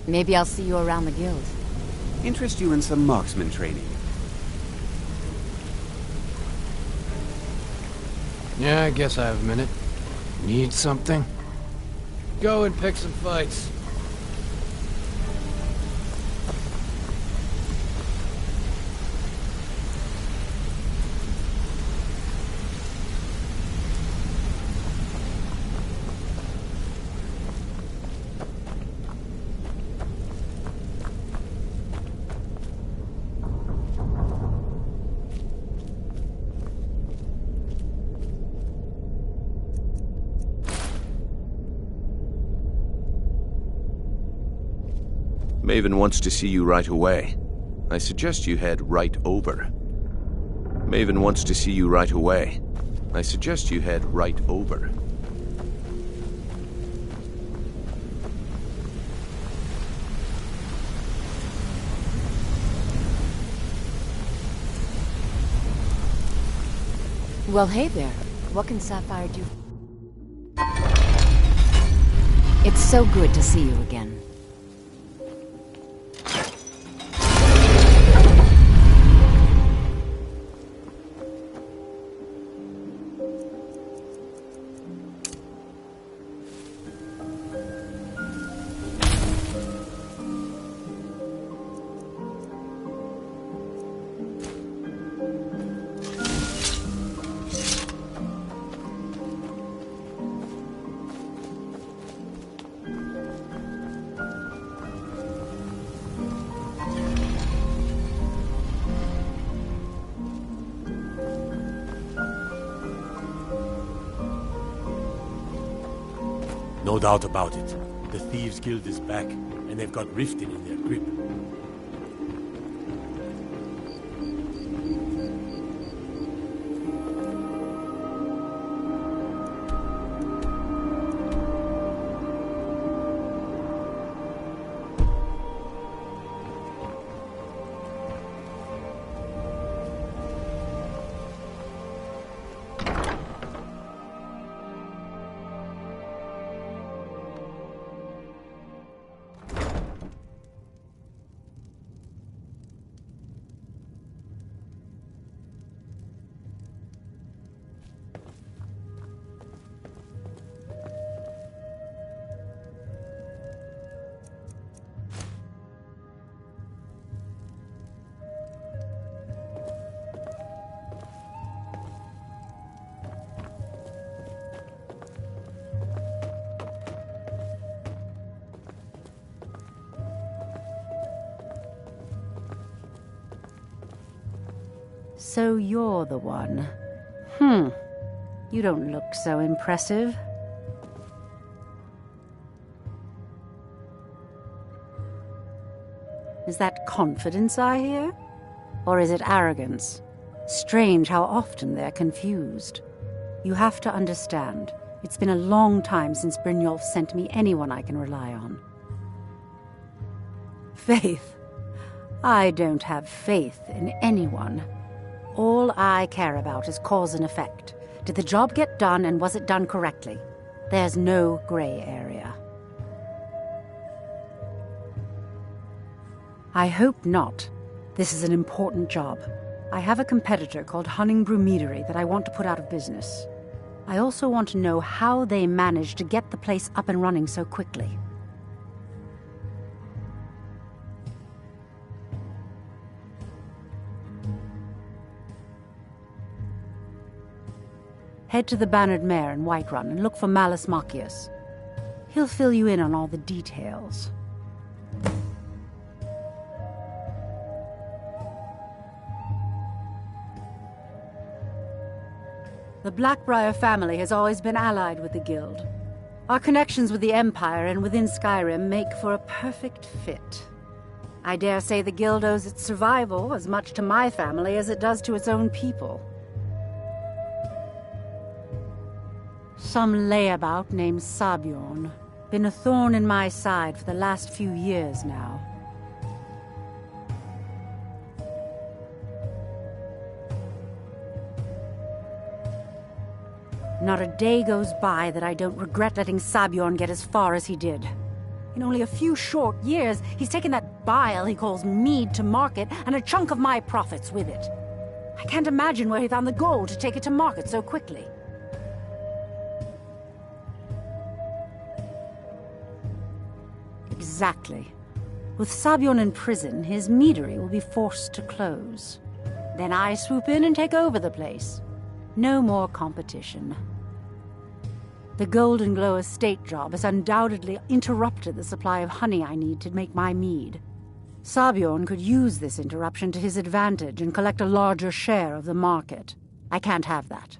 Maybe I'll see you around the guild. Interest you in some marksman training? Yeah, I guess I have a minute. Need something? Go and pick some fights. Maven wants to see you right away. I suggest you head right over. Maven wants to see you right away. I suggest you head right over. Well, hey there. What can Sapphire do? It's so good to see you again. No doubt about it. The Thieves' Guild is back, and they've got Riften in their grip. So you're the one. You don't look so impressive. Is that confidence I hear? Or is it arrogance? Strange how often they're confused. You have to understand, it's been a long time since Brynjolf sent me anyone I can rely on. Faith? I don't have faith in anyone. All I care about is cause and effect. Did the job get done, and was it done correctly? There's no gray area. I hope not. This is an important job. I have a competitor called Hunningbrew Meadery that I want to put out of business. I also want to know how they managed to get the place up and running so quickly. Head to the Bannered Mare in Whiterun and look for Malus Machius. He'll fill you in on all the details. The Blackbriar family has always been allied with the Guild. Our connections with the Empire and within Skyrim make for a perfect fit. I dare say the Guild owes its survival as much to my family as it does to its own people. Some layabout named Sabjorn. Been a thorn in my side for the last few years now. Not a day goes by that I don't regret letting Sabjorn get as far as he did. In only a few short years, he's taken that bile he calls mead to market and a chunk of my profits with it. I can't imagine where he found the gold to take it to market so quickly. Exactly. With Sabjorn in prison, his meadery will be forced to close. Then I swoop in and take over the place. No more competition. The Golden Glow estate job has undoubtedly interrupted the supply of honey I need to make my mead. Sabjorn could use this interruption to his advantage and collect a larger share of the market. I can't have that.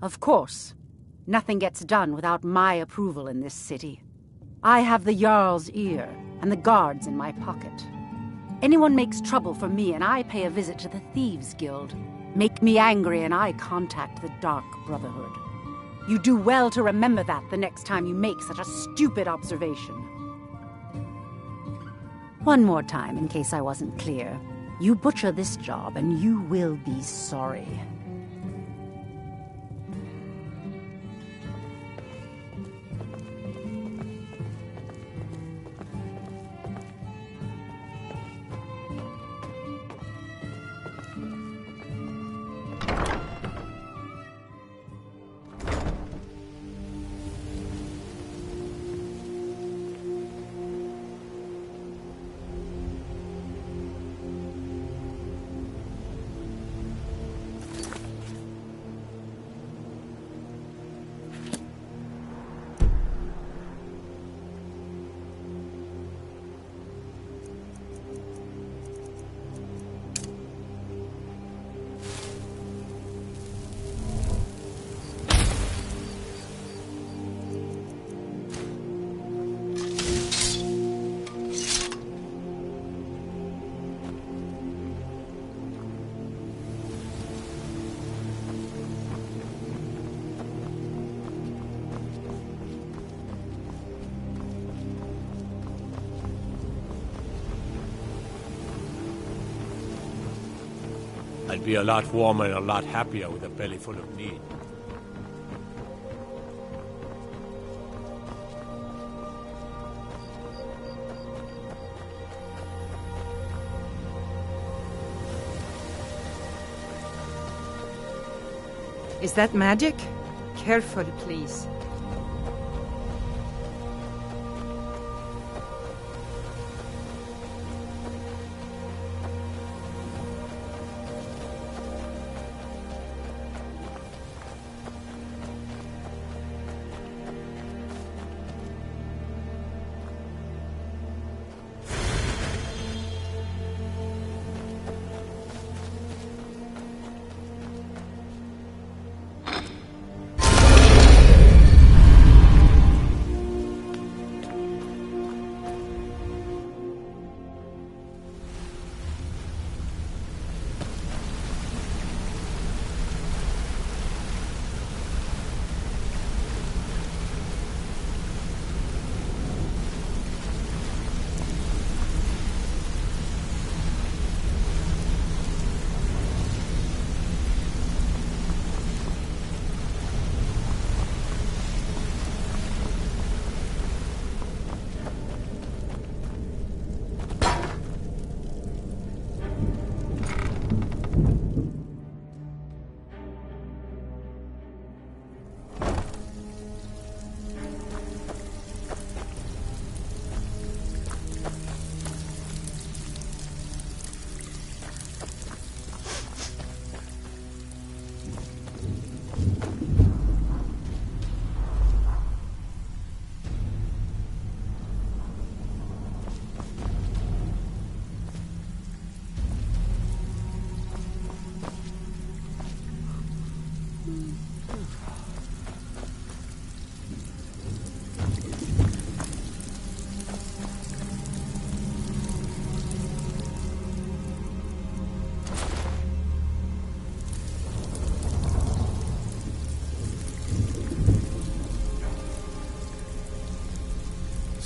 Of course, nothing gets done without my approval in this city. I have the Jarl's ear and the guards in my pocket. Anyone makes trouble for me and I pay a visit to the Thieves' Guild. Make me angry and I contact the Dark Brotherhood. You do well to remember that the next time you make such a stupid observation. One more time, in case I wasn't clear. You butcher this job and you will be sorry. I'd be a lot warmer and a lot happier with a belly full of meat. Is that magic? Careful, please.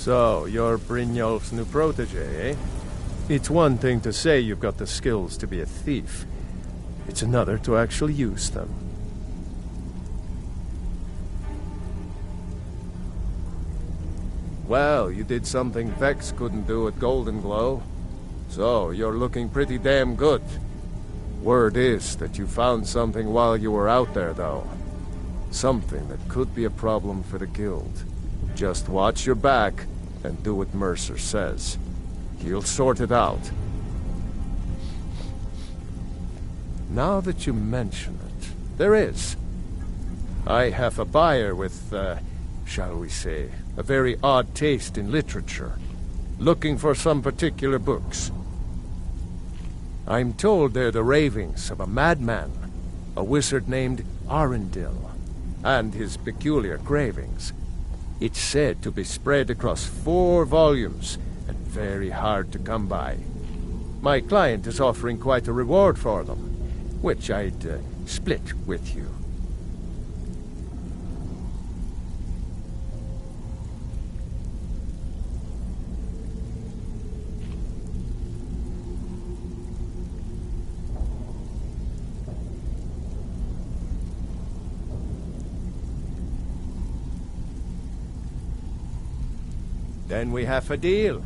So, you're Brynjolf's new protege, eh? It's one thing to say you've got the skills to be a thief. It's another to actually use them. Well, you did something Vex couldn't do at Golden Glow. So, you're looking pretty damn good. Word is that you found something while you were out there, though. Something that could be a problem for the guild. Just watch your back and do what Mercer says. He'll sort it out. Now that you mention it, there is. I have a buyer with, shall we say, a very odd taste in literature, looking for some particular books. I'm told they're the ravings of a madman, a wizard named Arundel, and his peculiar cravings. It's said to be spread across 4 volumes, and very hard to come by. My client is offering quite a reward for them, which I'd split with you. Then we have a deal.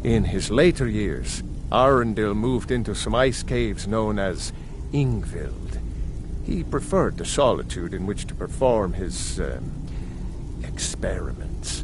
In his later years, Arundel moved into some ice caves known as Ingvild. He preferred the solitude in which to perform his, experiments.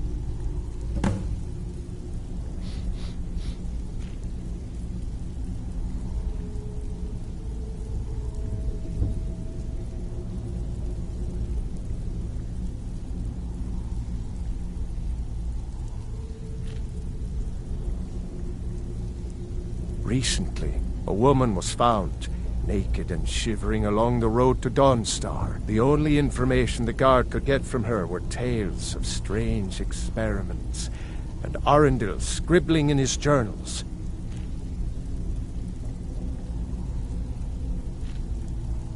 Recently, a woman was found, naked and shivering along the road to Dawnstar. The only information the guard could get from her were tales of strange experiments, and Arundel scribbling in his journals.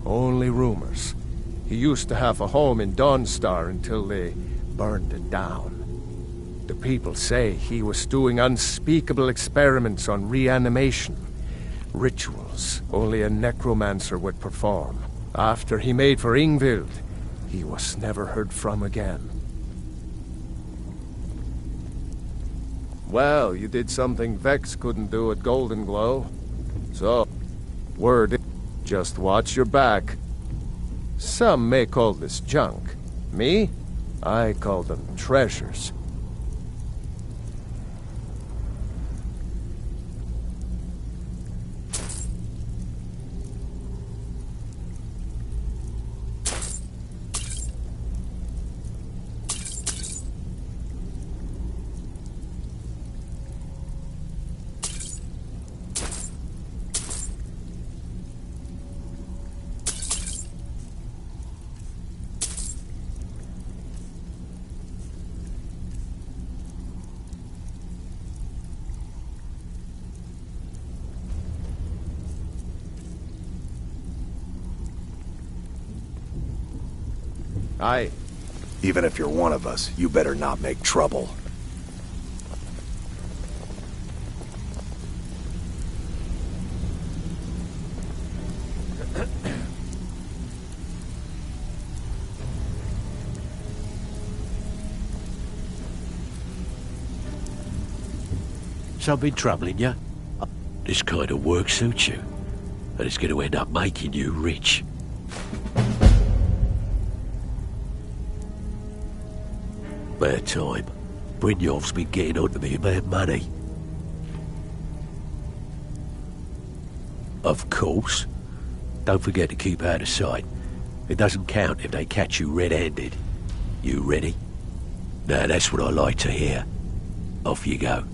Only rumors. He used to have a home in Dawnstar until they burned it down. The people say he was doing unspeakable experiments on reanimation. Rituals only a necromancer would perform. After he made for Ingvild, he was never heard from again. Well, you did something Vex couldn't do at Golden Glow. So, word is, just watch your back. Some may call this junk. Me? I call them treasures. Aye. Even if you're one of us, you better not make trouble. Something troubling you? This kind of work suits you, and it's going to end up making you rich. Bad time. Brynjolf's been getting on to me about money. Of course. Don't forget to keep out of sight. It doesn't count if they catch you red-handed. You ready? Now that's what I like to hear. Off you go.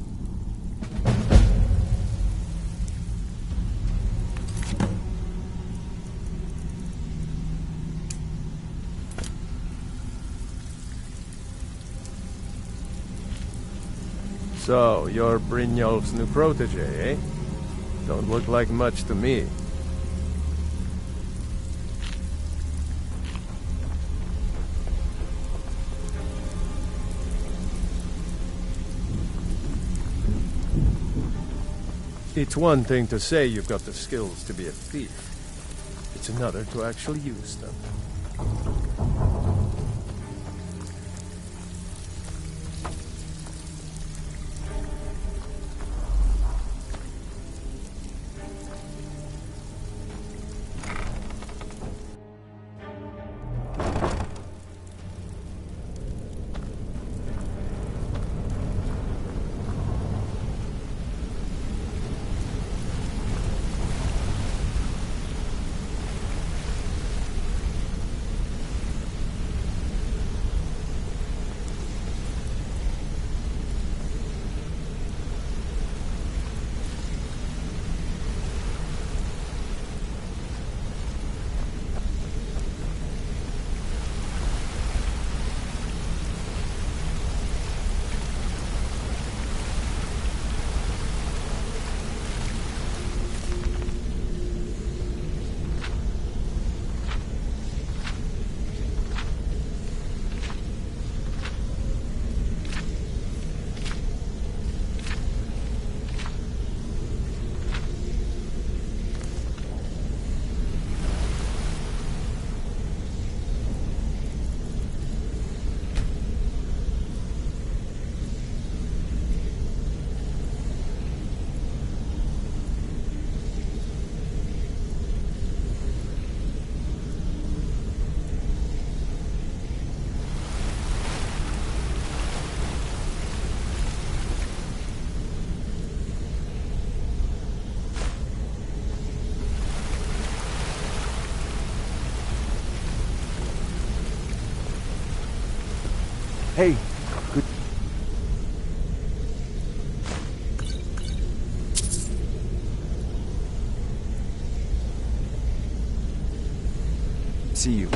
So, you're Brynjolf's new protege, eh? Don't look like much to me. It's one thing to say you've got the skills to be a thief. It's another to actually use them. Hey, good. See you.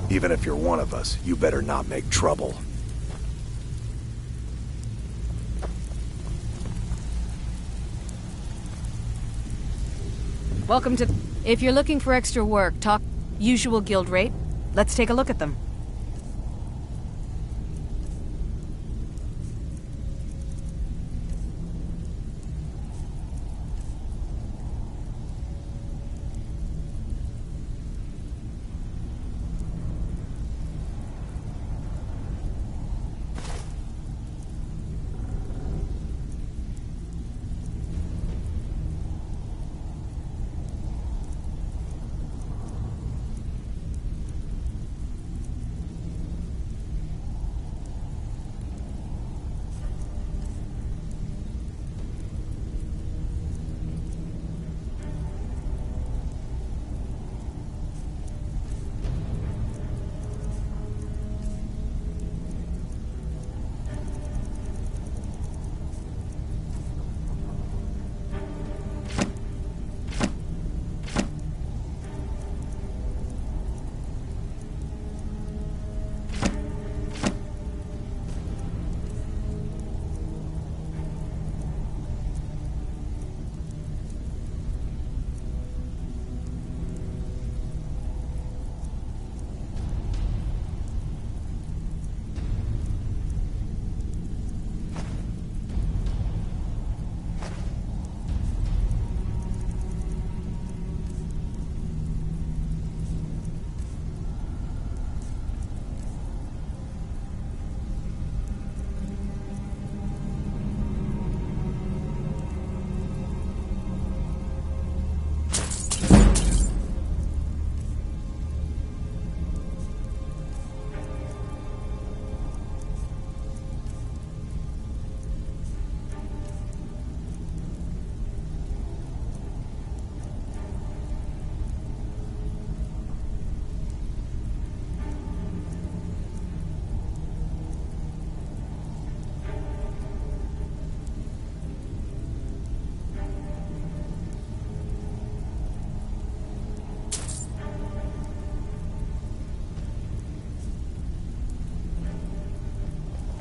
Even if you're one of us, you better not make trouble. Welcome to... If you're looking for extra work, talk usual guild rate. Let's take a look at them.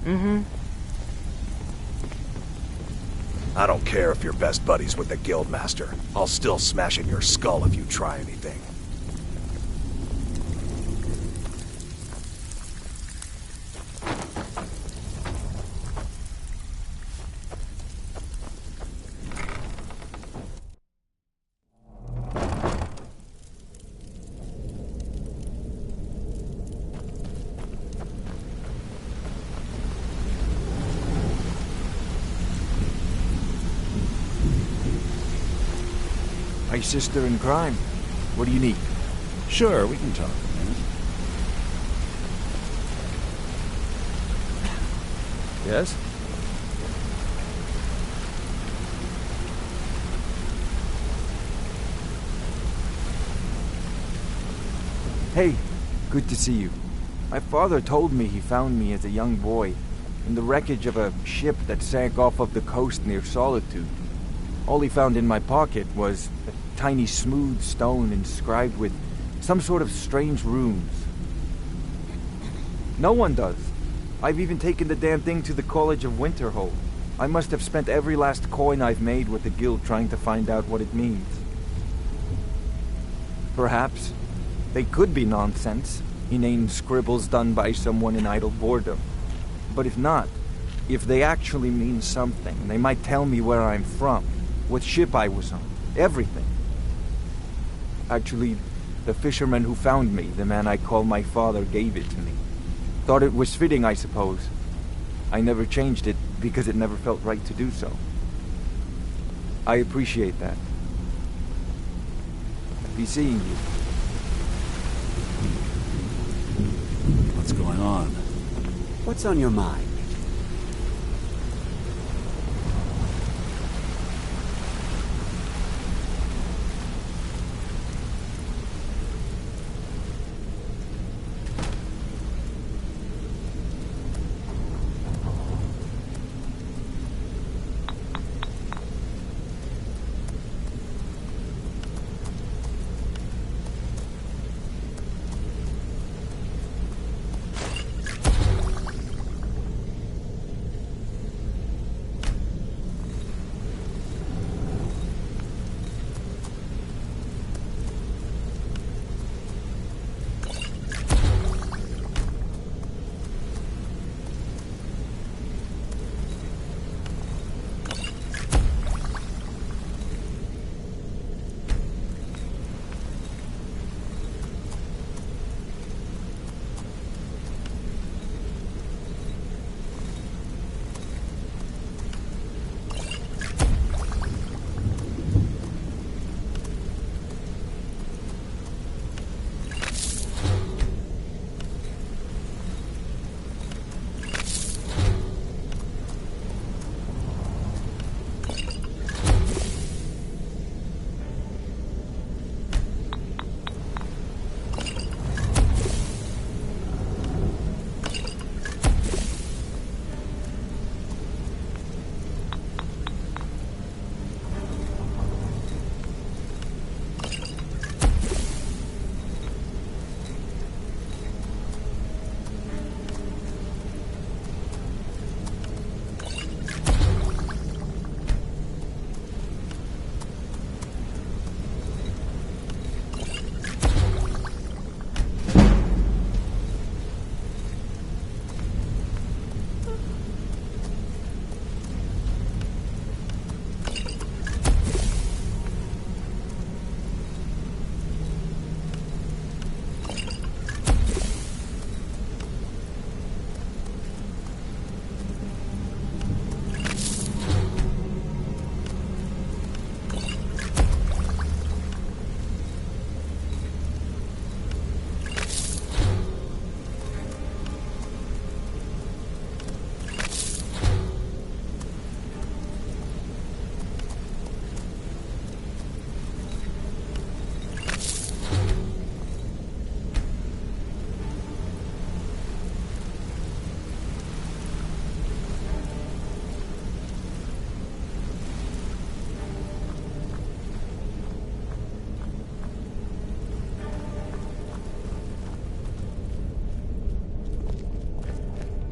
Mm-hmm. I don't care if you're best buddies with the Guildmaster. I'll still smash in your skull if you try anything. My sister in crime. What do you need? Sure, we can talk. Yes? Hey, good to see you. My father told me he found me as a young boy in the wreckage of a ship that sank off of the coast near Solitude. All he found in my pocket was a tiny smooth stone inscribed with some sort of strange runes. No one does. I've even taken the damn thing to the College of Winterhold. I must have spent every last coin I've made with the guild trying to find out what it means. Perhaps they could be nonsense, inane scribbles done by someone in idle boredom. But if not, if they actually mean something, they might tell me where I'm from, what ship I was on, everything. Actually, the fisherman who found me, the man I call my father, gave it to me. Thought it was fitting, I suppose. I never changed it because it never felt right to do so. I appreciate that. I'll be seeing you. What's going on? What's on your mind?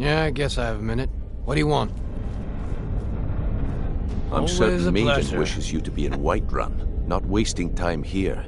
Yeah, I guess I have a minute. What do you want? I'm Always certain a Maven pleasure. wishes you to be in Whiterun, not wasting time here.